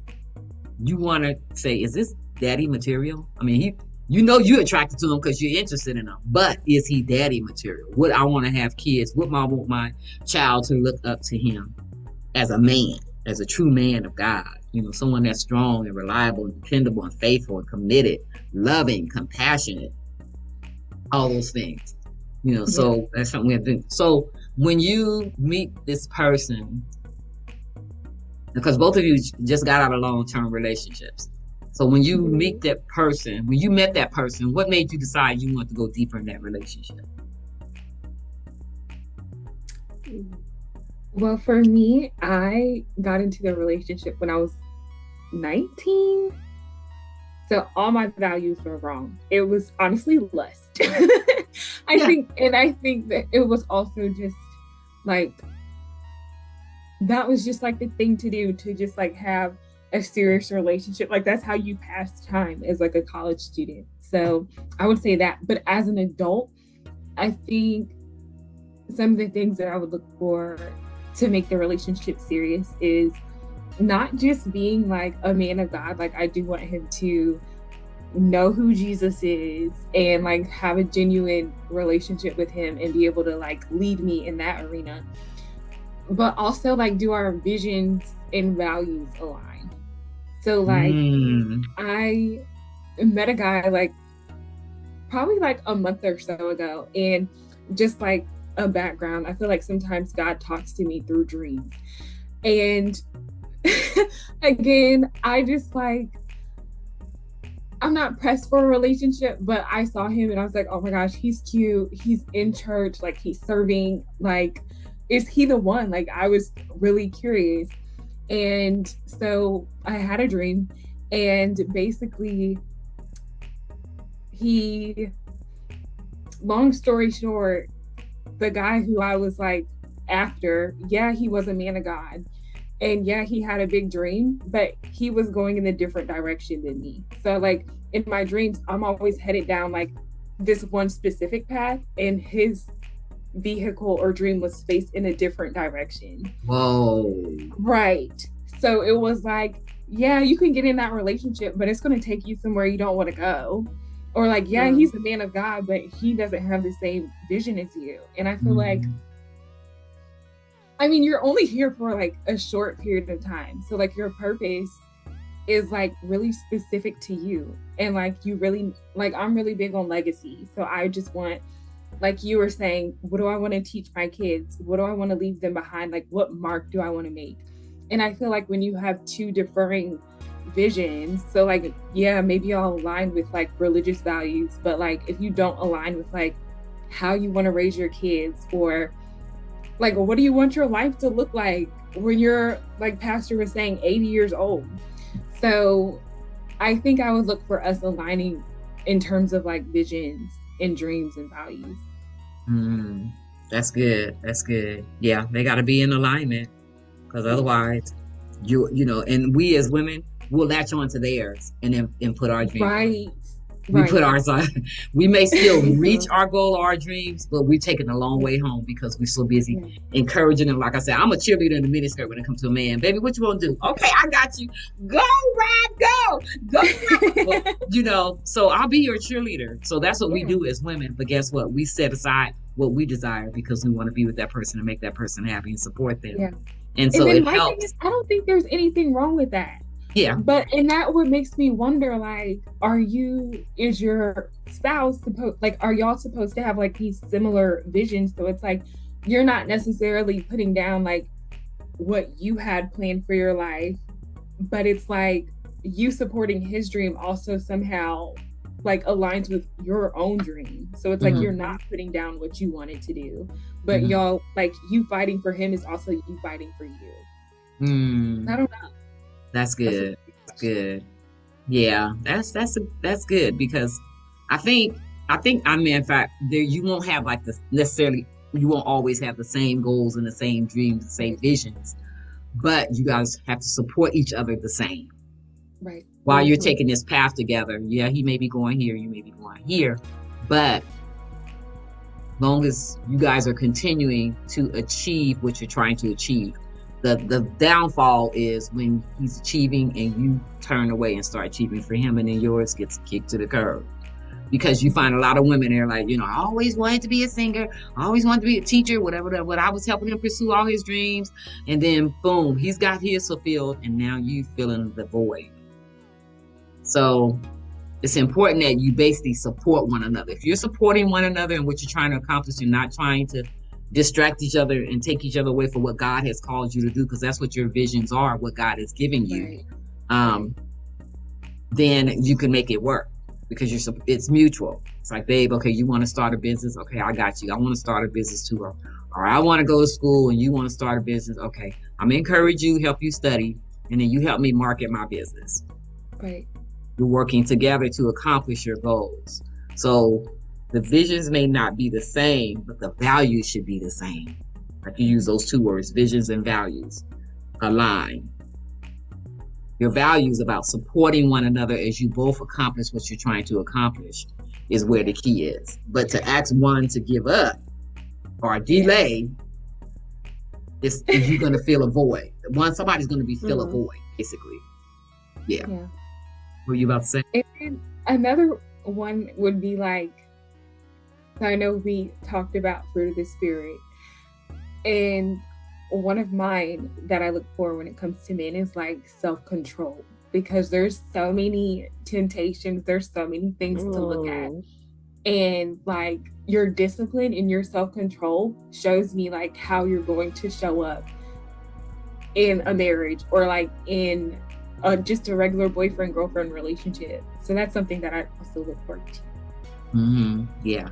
you want to say, is this daddy material? I mean, you're attracted to him because you're interested in him, but is he daddy material? Would I want to have kids? Would I want my child to look up to him as a man, as a true man of God? Someone that's strong and reliable and dependable and faithful and committed, loving, compassionate, all those things. So that's something we have to do. So when you meet this person, because both of you just got out of long-term relationships. So when you meet that person, when you met that person, what made you decide you want to go deeper in that relationship? Well, for me, I got into the relationship when I was 19. So all my values were wrong. It was honestly lust. I think that it was also just like, that was just like the thing to do, to just like have a serious relationship. Like that's how you pass time as like a college student. So I would say that. But as an adult, I think some of the things that I would look for to make the relationship serious is not just being like a man of God. Like I do want him to know who Jesus is and like have a genuine relationship with him and be able to like lead me in that arena. But also like, do our visions and values align? So like I met a guy like probably like a month or so ago, and just like a background, I feel like sometimes God talks to me through dreams. And again, I just like, I'm not pressed for a relationship, but I saw him and I was like, oh my gosh, he's cute. He's in church, like he's serving, like, is he the one? Like I was really curious. And so I had a dream, and basically he long story short, the guy who I was like after, yeah, he was a man of God. And yeah, he had a big dream, but he was going in a different direction than me. So like in my dreams, I'm always headed down like this one specific path, and his vehicle or dream was faced in a different direction. Whoa. Right. So it was like, yeah, you can get in that relationship, but it's going to take you somewhere you don't want to go. Or like, yeah, he's a man of God, but he doesn't have the same vision as you. And I feel like, I mean, you're only here for like a short period of time. So like your purpose is like really specific to you. And like you really, like I'm really big on legacy. So I just want, like you were saying, what do I want to teach my kids? What do I want to leave them behind? Like what mark do I want to make? And I feel like when you have two differing visions, so like, yeah, maybe y'all align with like religious values, but like if you don't align with like how you want to raise your kids, or like, what do you want your life to look like when you're, like Pastor was saying, 80 years old? So I think I would look for us aligning in terms of like visions and dreams and values. That's good. That's good. Yeah, they got to be in alignment, because otherwise, you know, and we as women will latch on to theirs and then put our dreams. Right. We put ours on. We may still reach our goal or our dreams, but we're taking a long way home because we're so busy encouraging them. Like I said, I'm a cheerleader in the miniskirt when it comes to a man. Baby, what you want to do? Okay, I got you. Go, Rod, go. Well, you know, so I'll be your cheerleader. So that's what we do as women. But guess what? We set aside what we desire because we want to be with that person and make that person happy and support them. Yeah. And so it helps. Is, I don't think there's anything wrong with that. Yeah. But and that what makes me wonder, like, is your spouse are y'all supposed to have like these similar visions? So it's like you're not necessarily putting down like what you had planned for your life, but it's like you supporting his dream also somehow like aligns with your own dream. So it's like you're not putting down what you wanted to do, but y'all, like, you fighting for him is also you fighting for you. I don't know. That's good. That's good. Yeah, that's good, because I mean, in fact, you won't have like this necessarily. You won't always have the same goals and the same dreams, the same visions, but you guys have to support each other the same. Right. While you're taking this path together, yeah, he may be going here, you may be going here, but long as you guys are continuing to achieve what you're trying to achieve. The downfall is when he's achieving and you turn away and start achieving for him, and then yours gets kicked to the curb. Because you find a lot of women, they're like, you know, I always wanted to be a singer, I always wanted to be a teacher, whatever. What I was helping him pursue all his dreams, and then boom, he's got his fulfilled, and now you filling the void. So it's important that you basically support one another. If you're supporting one another and what you're trying to accomplish, you're not trying to distract each other and take each other away from what God has called you to do, because that's what your visions are, what God is giving you. Right. Then you can make it work, because it's mutual. It's like, babe, okay, you want to start a business? Okay, I got you. I want to start a business too. Or I want to go to school and you want to start a business. Okay, I'm going to encourage you, help you study, and then you help me market my business. Right. You're working together to accomplish your goals. So the visions may not be the same, but the values should be the same. Like, you use those two words, visions and values, align. Your values about supporting one another as you both accomplish what you're trying to accomplish is where the key is. But to ask one to give up or delay, you're going to feel a void. Somebody's going to be fill a void, basically. Yeah. What were you about to say? And another one would be like, I know we talked about fruit of the spirit, and one of mine that I look for when it comes to men is like self-control, because there's so many temptations, there's so many things to look at, and like your discipline and your self-control shows me like how you're going to show up in a marriage or like in just a regular boyfriend girlfriend relationship. So that's something that I also look forward to. Yeah.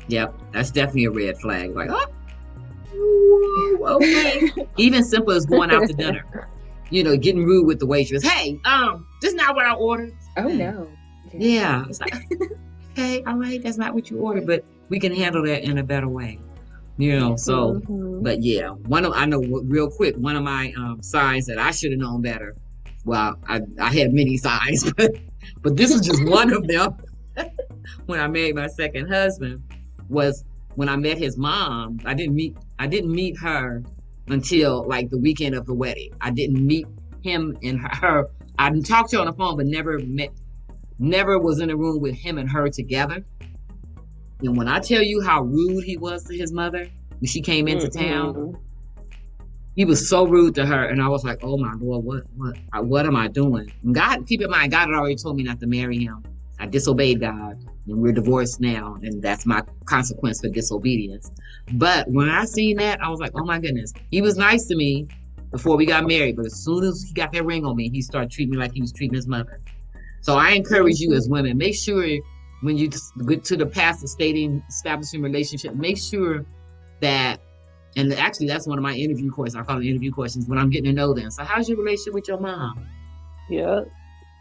Yep, that's definitely a red flag. Like, okay. Even simple as going out to dinner. You know, getting rude with the waitress. Hey, this is not what I ordered. Oh no. Yeah. It's like, okay, all right, that's not what you ordered. But we can handle that in a better way. You know, so, but yeah, I know real quick, one of my signs that I should have known better. Well, I had many signs, but this is just one of them. When I married my second husband, was when I met his mom. I didn't meet her until like the weekend of the wedding. I didn't meet him and her. I talked to her on the phone, but never was in a room with him and her together. And when I tell you how rude he was to his mother when she came into town, he was so rude to her. And I was like, oh my Lord, what am I doing? And God, keep in mind, God had already told me not to marry him. I disobeyed God, and we're divorced now, and that's my consequence for disobedience. But when I seen that, I was like, oh my goodness. He was nice to me before we got married, but as soon as he got that ring on me, he started treating me like he was treating his mother. So I encourage you as women, make sure when you get to the path of establishing relationship, make sure that, and actually that's one of my interview questions. I call it interview questions when I'm getting to know them. So how's your relationship with your mom? Yeah.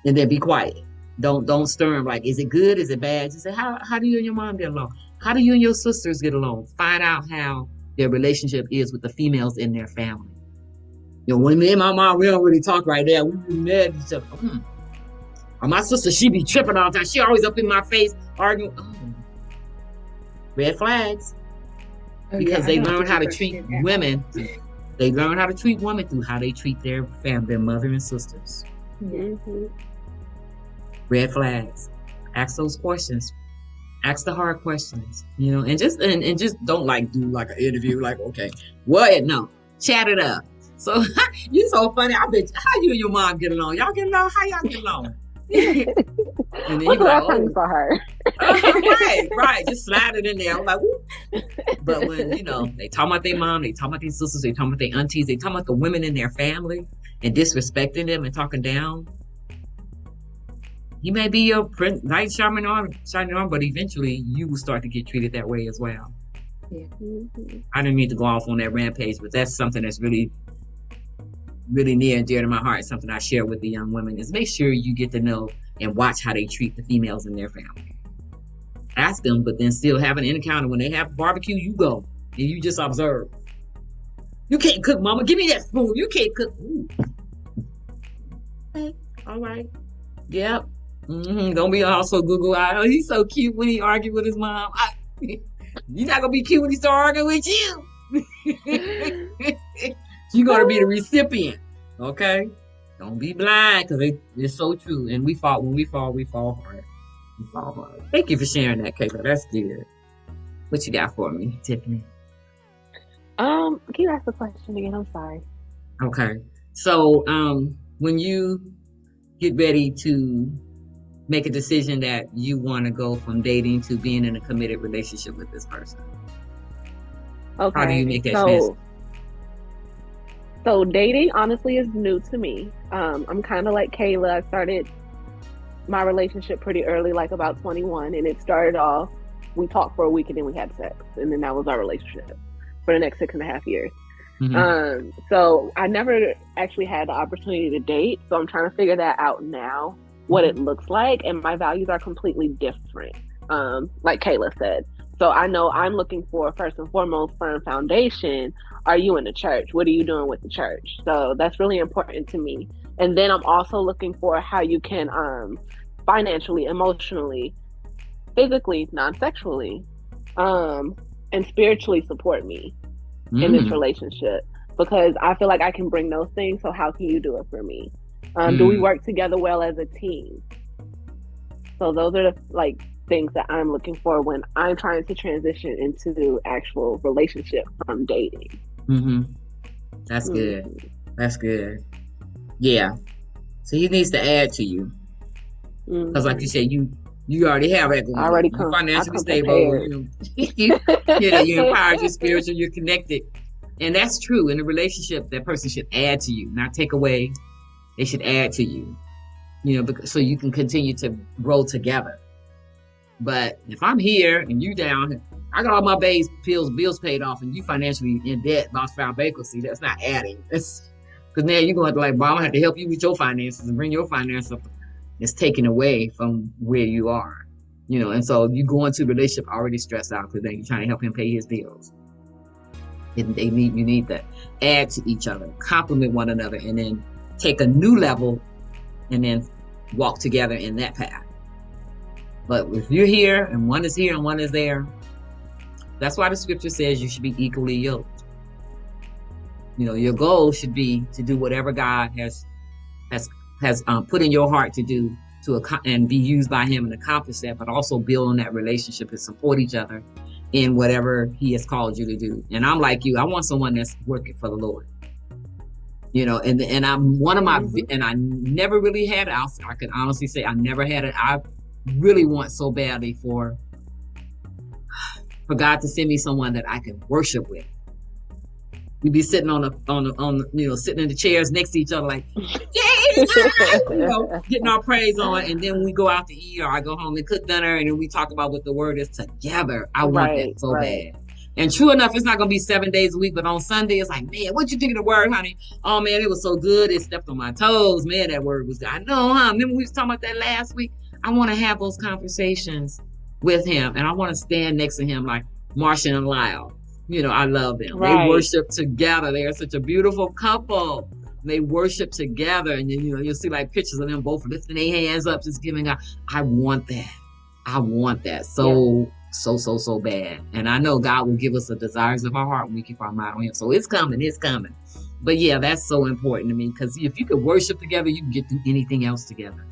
And then be quiet. Don't stir them. Like, is it good? Is it bad? Just say, how do you and your mom get along? How do you and your sisters get along? Find out how their relationship is with the females in their family. You know, when me and my mom, we don't really talk right now. We be mad at each other. Or my sister, she be tripping all the time. She always up in my face arguing. Red flags. Because they learn how to treat women. They learn how to treat women through how they treat their family, their mother and sisters. Mm-hmm. Red flags. Ask those questions. Ask the hard questions. You know, and just don't like do like an interview. Like, okay, what? No, chat it up. So you so funny. I bet how you and your mom get along. Y'all get along. How y'all get along? And then What's the last time you saw her? right. Just slide it in there. I'm like, whoop. But when, you know, they talk about their mom, they talk about their sisters, they talk about their aunties, they talk about the women in their family and disrespecting them and talking down. He may be your knight shining arm, but eventually you will start to get treated that way as well. Yeah. I didn't mean to go off on that rampage, but that's something that's really, really near and dear to my heart. Something I share with the young women is make sure you get to know and watch how they treat the females in their family. Ask them, but then still have an encounter. When they have barbecue, you go and you just observe. You can't cook, mama. Give me that spoon. You can't cook. Ooh. Okay. All right. Yep. Don't be also Google eyed. Oh, he's so cute when he argued with his mom. You're not gonna be cute when he start arguing with you. You're gonna be the recipient. Okay. Don't be blind, because it's so true. And when we fall hard. We fall hard. Thank you for sharing that, Kayla. That's good. What you got for me, Tiffany? Can you ask the question again? I'm sorry. Okay. So, when you get ready to make a decision that you want to go from dating to being in a committed relationship with this person, okay, how do you make that choice? So dating honestly is new to me. I'm kind of like Kayla. I started my relationship pretty early, like about 21, and it started off, we talked for a week and then we had sex, and then that was our relationship for the next 6.5 years. Mm-hmm. So I never actually had the opportunity to date, so I'm trying to figure that out now, what it looks like, and my values are completely different, like Kayla said. So I know I'm looking for, first and foremost, firm foundation. Are you in the church? What are you doing with the church? So that's really important to me. And then I'm also looking for how you can financially, emotionally, physically, non-sexually, and spiritually support me in this relationship, because I feel like I can bring those things. So how can you do it for me? Do we work together well as a team? So those are the things that I'm looking for when I'm trying to transition into actual relationship from dating. That's good. That's good. Yeah. So he needs to add to you, because like you said, you already have that going on. You're financially stable. You're empowered, you're spiritual, you're connected. And that's true. In a relationship, that person should add to you, not take away. They should add to you, so you can continue to grow together. But if I'm here and you down, I got all my bills paid off, and you financially in debt, about to file bankruptcy, that's not adding. That's because now you're going to have to I'm going to have to help you with your finances and bring your finances up. It's taken away from where you are. And so you go into a relationship already stressed out because then you're trying to help him pay his bills. You need to add to each other, complement one another, and then take a new level and then walk together in that path. But if you're here and one is here and one is there, that's why the scripture says you should be equally yoked. Your goal should be to do whatever God has put in your heart to do and be used by him and accomplish that, but also build on that relationship and support each other in whatever he has called you to do. And I'm like you, I want someone that's working for the Lord. And I'm one of my, and I never really had it. I can honestly say I never had it. I really want so badly for God to send me someone that I can worship with. We'd be sitting sitting in the chairs next to each other, like, yeah, getting our praise on. And then when we go out to eat, or I go home and cook dinner, and then we talk about what the word is together. I want that so bad. And true enough, it's not going to be 7 days a week, but on Sunday, it's like, man, what you think of the word, honey? Oh, man, it was so good. It stepped on my toes. Man, that word was good. I know, huh? Remember we was talking about that last week? I want to have those conversations with him, and I want to stand next to him like Marsha and Lyle. I love them. Right. They worship together. They are such a beautiful couple. They worship together, and then you'll see like pictures of them both lifting their hands up, just giving God. I want that. So bad. And I know God will give us the desires of our heart when we keep our mind on him. So it's coming. But yeah, that's so important to me, because if you can worship together, you can get through anything else together.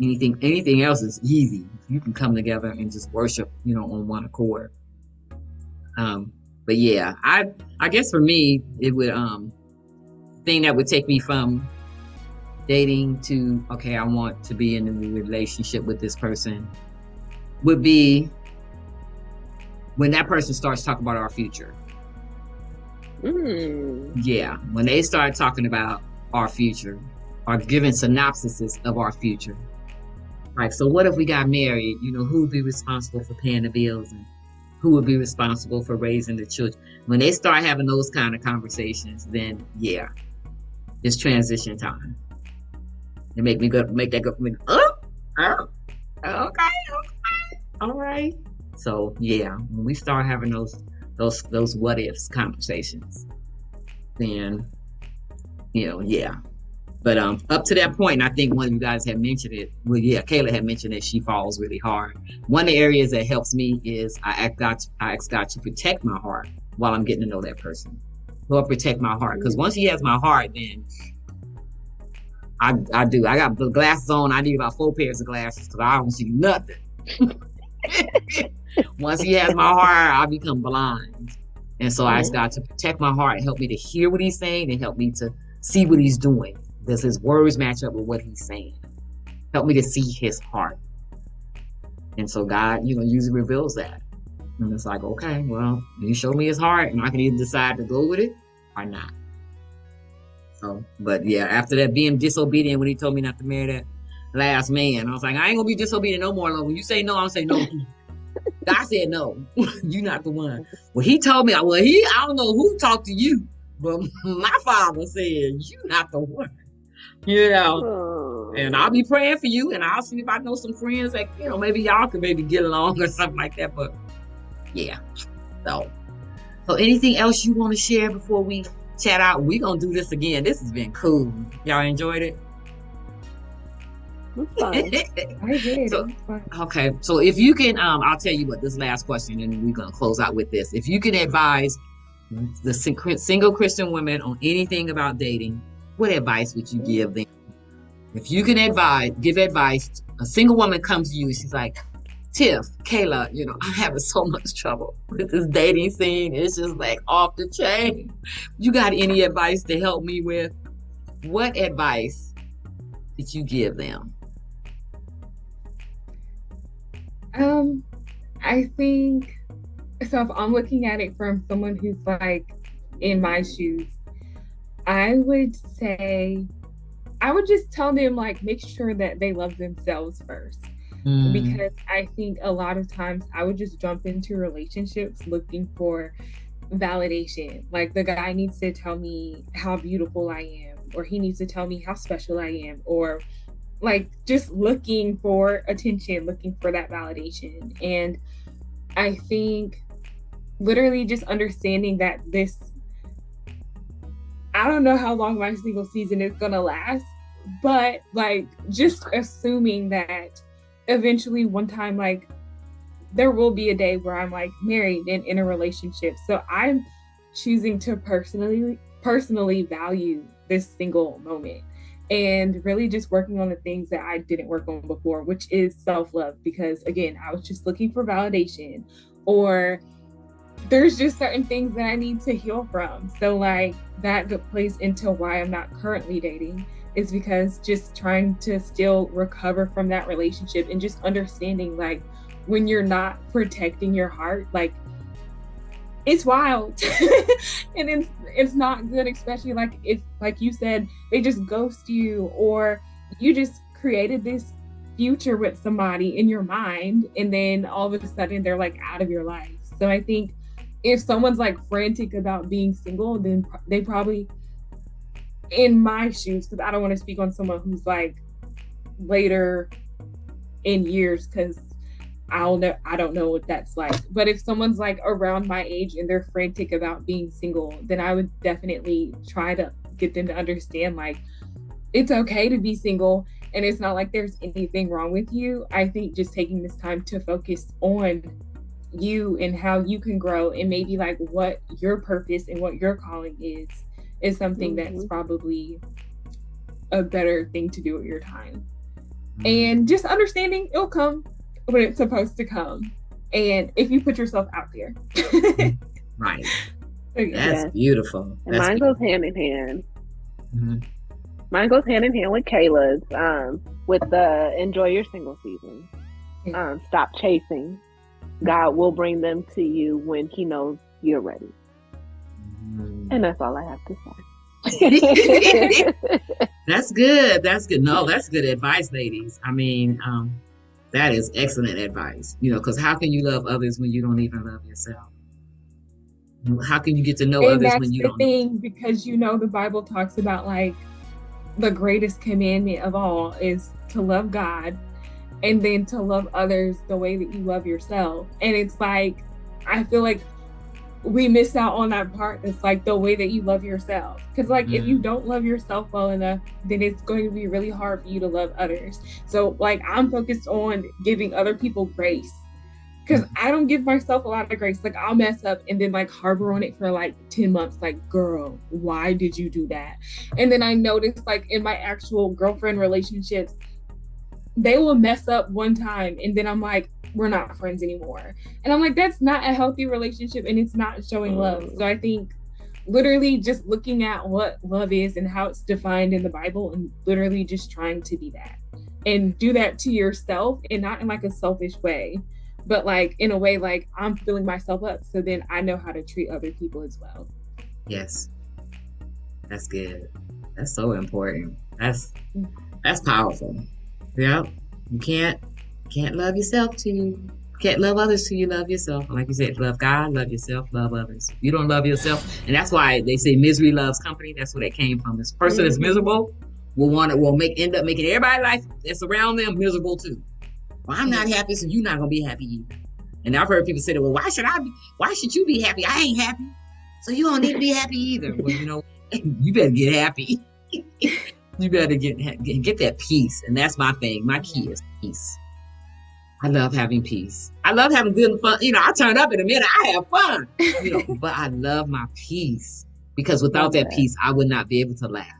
Anything else is easy. You can come together and just worship, on one accord. But yeah, I guess for me, it would, thing that would take me from dating to, okay, I want to be in a relationship with this person, would be when that person starts talking about our future. Yeah, when they start talking about our future, or giving synopsises of our future. Like, so what if we got married? Who would be responsible for paying the bills, and who would be responsible for raising the children? When they start having those kind of conversations, then yeah, it's transition time. They make that go, okay, all right. So yeah, when we start having those what ifs conversations, then yeah. But up to that point, and I think one of you guys had mentioned it. Well, yeah, Kayla had mentioned that she falls really hard. One of the areas that helps me is I ask God to protect my heart while I'm getting to know that person. Lord, protect my heart, because once he has my heart, then I do. I got the glasses on. I need about 4 pairs of glasses because I don't see nothing. Once he has my heart, I become blind. And so I ask God to protect my heart, help me to hear what he's saying, and help me to see what he's doing. Does his words match up with what he's saying? Help me to see his heart. And so God, usually reveals that. And it's like, okay, well, he showed me his heart, and I can either decide to go with it or not. So, but yeah, after that, being disobedient when he told me not to marry that last man, I was like, I ain't gonna be disobedient no more. When you say no, I'm saying no. God said no. You're not the one. Well, he told me, I don't know who talked to you, but my father said, you're not the one. And I'll be praying for you, and I'll see if I know some friends that, maybe y'all could maybe get along or something like that. But yeah. So anything else you want to share before we chat out? We're going to do this again. This has been cool. Y'all enjoyed it? I did. Okay. So if you can, I'll tell you what, this last question, and we're going to close out with this. If you can advise the single Christian women on anything about dating, what advice would you give them? If you can give advice, a single woman comes to you and she's like, Tiff, Kayla, I'm having so much trouble with this dating scene. It's just like off the chain. You got any advice to help me with? What advice did you give them? I think, so if I'm looking at it from someone who's like in my shoes, I would just tell them, like, make sure that they love themselves first. Because I think a lot of times I would just jump into relationships looking for validation. Like, the guy needs to tell me how beautiful I am, or he needs to tell me how special I am, or like just looking for attention, looking for that validation. And I think literally just understanding that I don't know how long my single season is gonna last, but like just assuming that eventually one time, like there will be a day where I'm like married and in a relationship. So I'm choosing to personally value this single moment and really just working on the things that I didn't work on before, which is self-love. Because again, I was just looking for validation, or there's just certain things that I need to heal from. So like that plays into why I'm not currently dating, is because just trying to still recover from that relationship and just understanding like when you're not protecting your heart, like it's wild and it's not good, especially like if, like you said, they just ghost you, or you just created this future with somebody in your mind and then all of a sudden they're like out of your life. So I think if someone's like frantic about being single, then they probably, in my shoes, because I don't want to speak on someone who's like later in years, because I don't know what that's like. But if someone's like around my age and they're frantic about being single, then I would definitely try to get them to understand like it's okay to be single and it's not like there's anything wrong with you. I think just taking this time to focus on you and how you can grow and maybe like what your purpose and what your calling is something that's probably a better thing to do with your time. And just understanding it'll come when it's supposed to come, and if you put yourself out there. Right. So, yeah. That's beautiful. And mine goes hand in hand. Mm-hmm. Mine goes hand in hand with Kayla's, with the enjoy your single season. Stop chasing. God will bring them to you when he knows you're ready. And that's all I have to say. That's good. That's good. No, that's good advice, ladies. I mean, that is excellent advice, because how can you love others when you don't even love yourself? How can you get to know others when you don't? Thing, because the Bible talks about like the greatest commandment of all is to love God and then to love others the way that you love yourself. And it's like, I feel like we miss out on that part. It's like the way that you love yourself. Because like if you don't love yourself well enough, then it's going to be really hard for you to love others. So like I'm focused on giving other people grace, because I don't give myself a lot of grace. Like I'll mess up and then like harbor on it for like 10 months. Like, girl, why did you do that? And then I noticed like in my actual girlfriend relationships, they will mess up one time and then I'm like, we're not friends anymore. And I'm like, that's not a healthy relationship and it's not showing love. So I think literally just looking at what love is and how it's defined in the Bible and literally just trying to be that and do that to yourself, and not in like a selfish way, but like in a way like I'm filling myself up so then I know how to treat other people as well. Yes. That's good. That's so important. That's powerful. Yeah. You can't love yourself till you can't love others till you love yourself. Like you said, love God, love yourself, love others. You don't love yourself, and that's why they say misery loves company. That's where that came from. This person that's miserable will end up making everybody life that's around them miserable too. Well, I'm not happy, so you're not gonna be happy either. And I've heard people say that. Well, why should you be happy? I ain't happy, so you don't need to be happy either. Well, you better get happy. You better get that peace, and that's my thing. My key is peace. I love having peace. I love having good and fun. I turn up in a minute. I have fun. But I love my peace, because without that peace, I would not be able to laugh.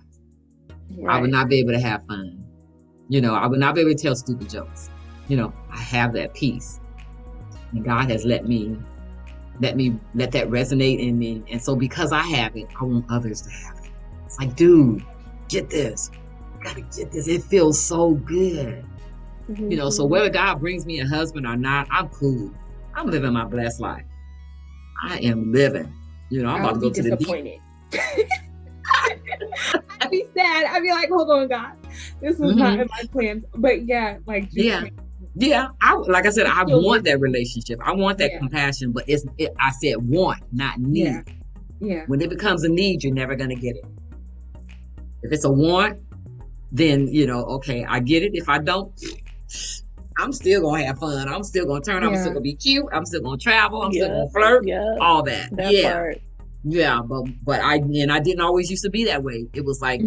Right. I would not be able to have fun. I would not be able to tell stupid jokes. I have that peace, and God has let that resonate in me. And so because I have it, I want others to have it. It's like, dude, get this. You gotta get this. It feels so good. So whether God brings me a husband or not, I'm cool. I'm living my blessed life. I am living. I'm about to go to the deep. I'd be sad. I'd be like, hold on, God. This was not in my plans. But yeah, like just yeah. Like I said, I want that relationship. I want that compassion, but I said want, not need. Yeah. When it becomes a need, you're never gonna get it. If it's a want, then, okay, I get it. If I don't, I'm still going to have fun. I'm still going to turn. I'm still going to be cute. I'm still going to travel. I'm still going to flirt. All that. Part. Yeah, but I didn't always used to be that way. It was like,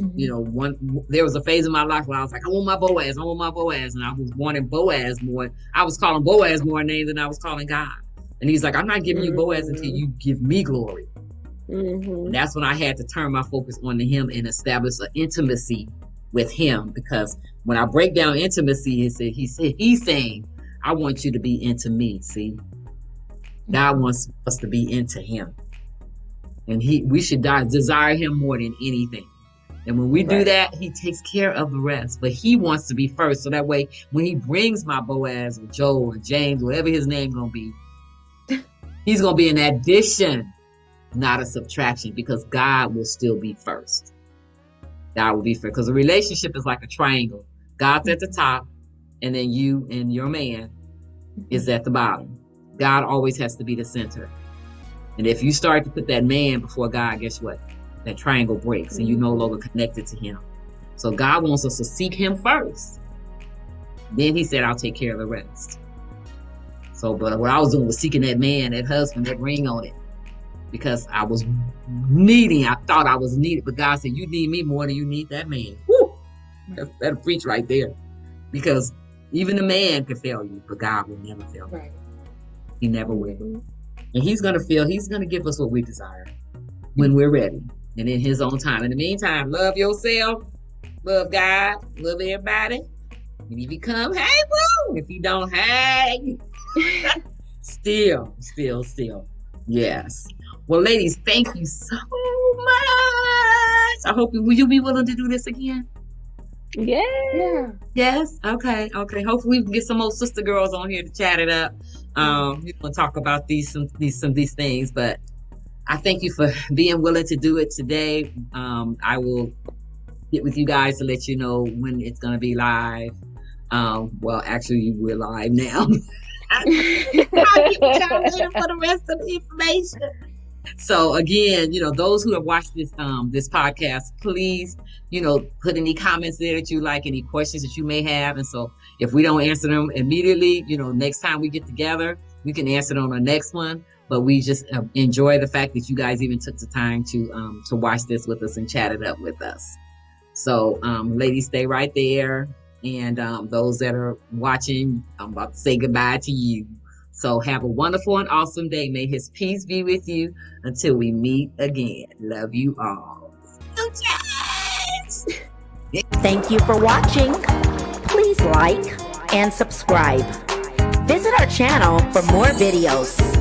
there was a phase in my life where I was like, I want my Boaz, and I was wanting Boaz more. I was calling Boaz more names than I was calling God. And he's like, I'm not giving you Boaz until you give me glory. And that's when I had to turn my focus onto him and establish an intimacy with him, because when I break down intimacy, he's saying, I want you to be into me. See, God wants us to be into him. And we should desire him more than anything. And when we do that, he takes care of the rest. But he wants to be first. So that way, when he brings my Boaz or Joe or James, whatever his name going to be, he's going to be an addition, not a subtraction, because God will still be first. God will be first. Because a relationship is like a triangle. God's at the top, and then you and your man is at the bottom. God always has to be the center. And if you start to put that man before God, guess what? That triangle breaks and you're no longer connected to him. So God wants us to seek him first. Then he said, I'll take care of the rest. So, but what I was doing was seeking that man, that husband, that ring on it. Because I was I thought I was needed. But God said, you need me more than you need that man. Woo! That'll preach right there. Because even the man can fail you, but God will never fail you. Right. He never will. And he's going to give us what we desire when we're ready and in his own time. In the meantime, love yourself, love God, love everybody. And if you come, hey, boo. If you don't, hey. Still. Yes. Well, ladies, thank you so much. I hope will you be willing to do this again? Yeah. Yes. Okay. Hopefully we can get some more sister girls on here to chat it up. We're gonna talk about these things, but I thank you for being willing to do it today. I will get with you guys to let you know when it's gonna be live. Well, actually, we're live now. I'll get with y'all later for the rest of the information. So again, those who have watched this podcast, please, put any comments there that you like, any questions that you may have. And so if we don't answer them immediately, next time we get together, we can answer it on the next one. But we just enjoy the fact that you guys even took the time to watch this with us and chat it up with us. So ladies, stay right there. And those that are watching, I'm about to say goodbye to you. So have a wonderful and awesome day. May his peace be with you until we meet again. Love you all. Thank you for watching. Please like and subscribe. Visit our channel for more videos.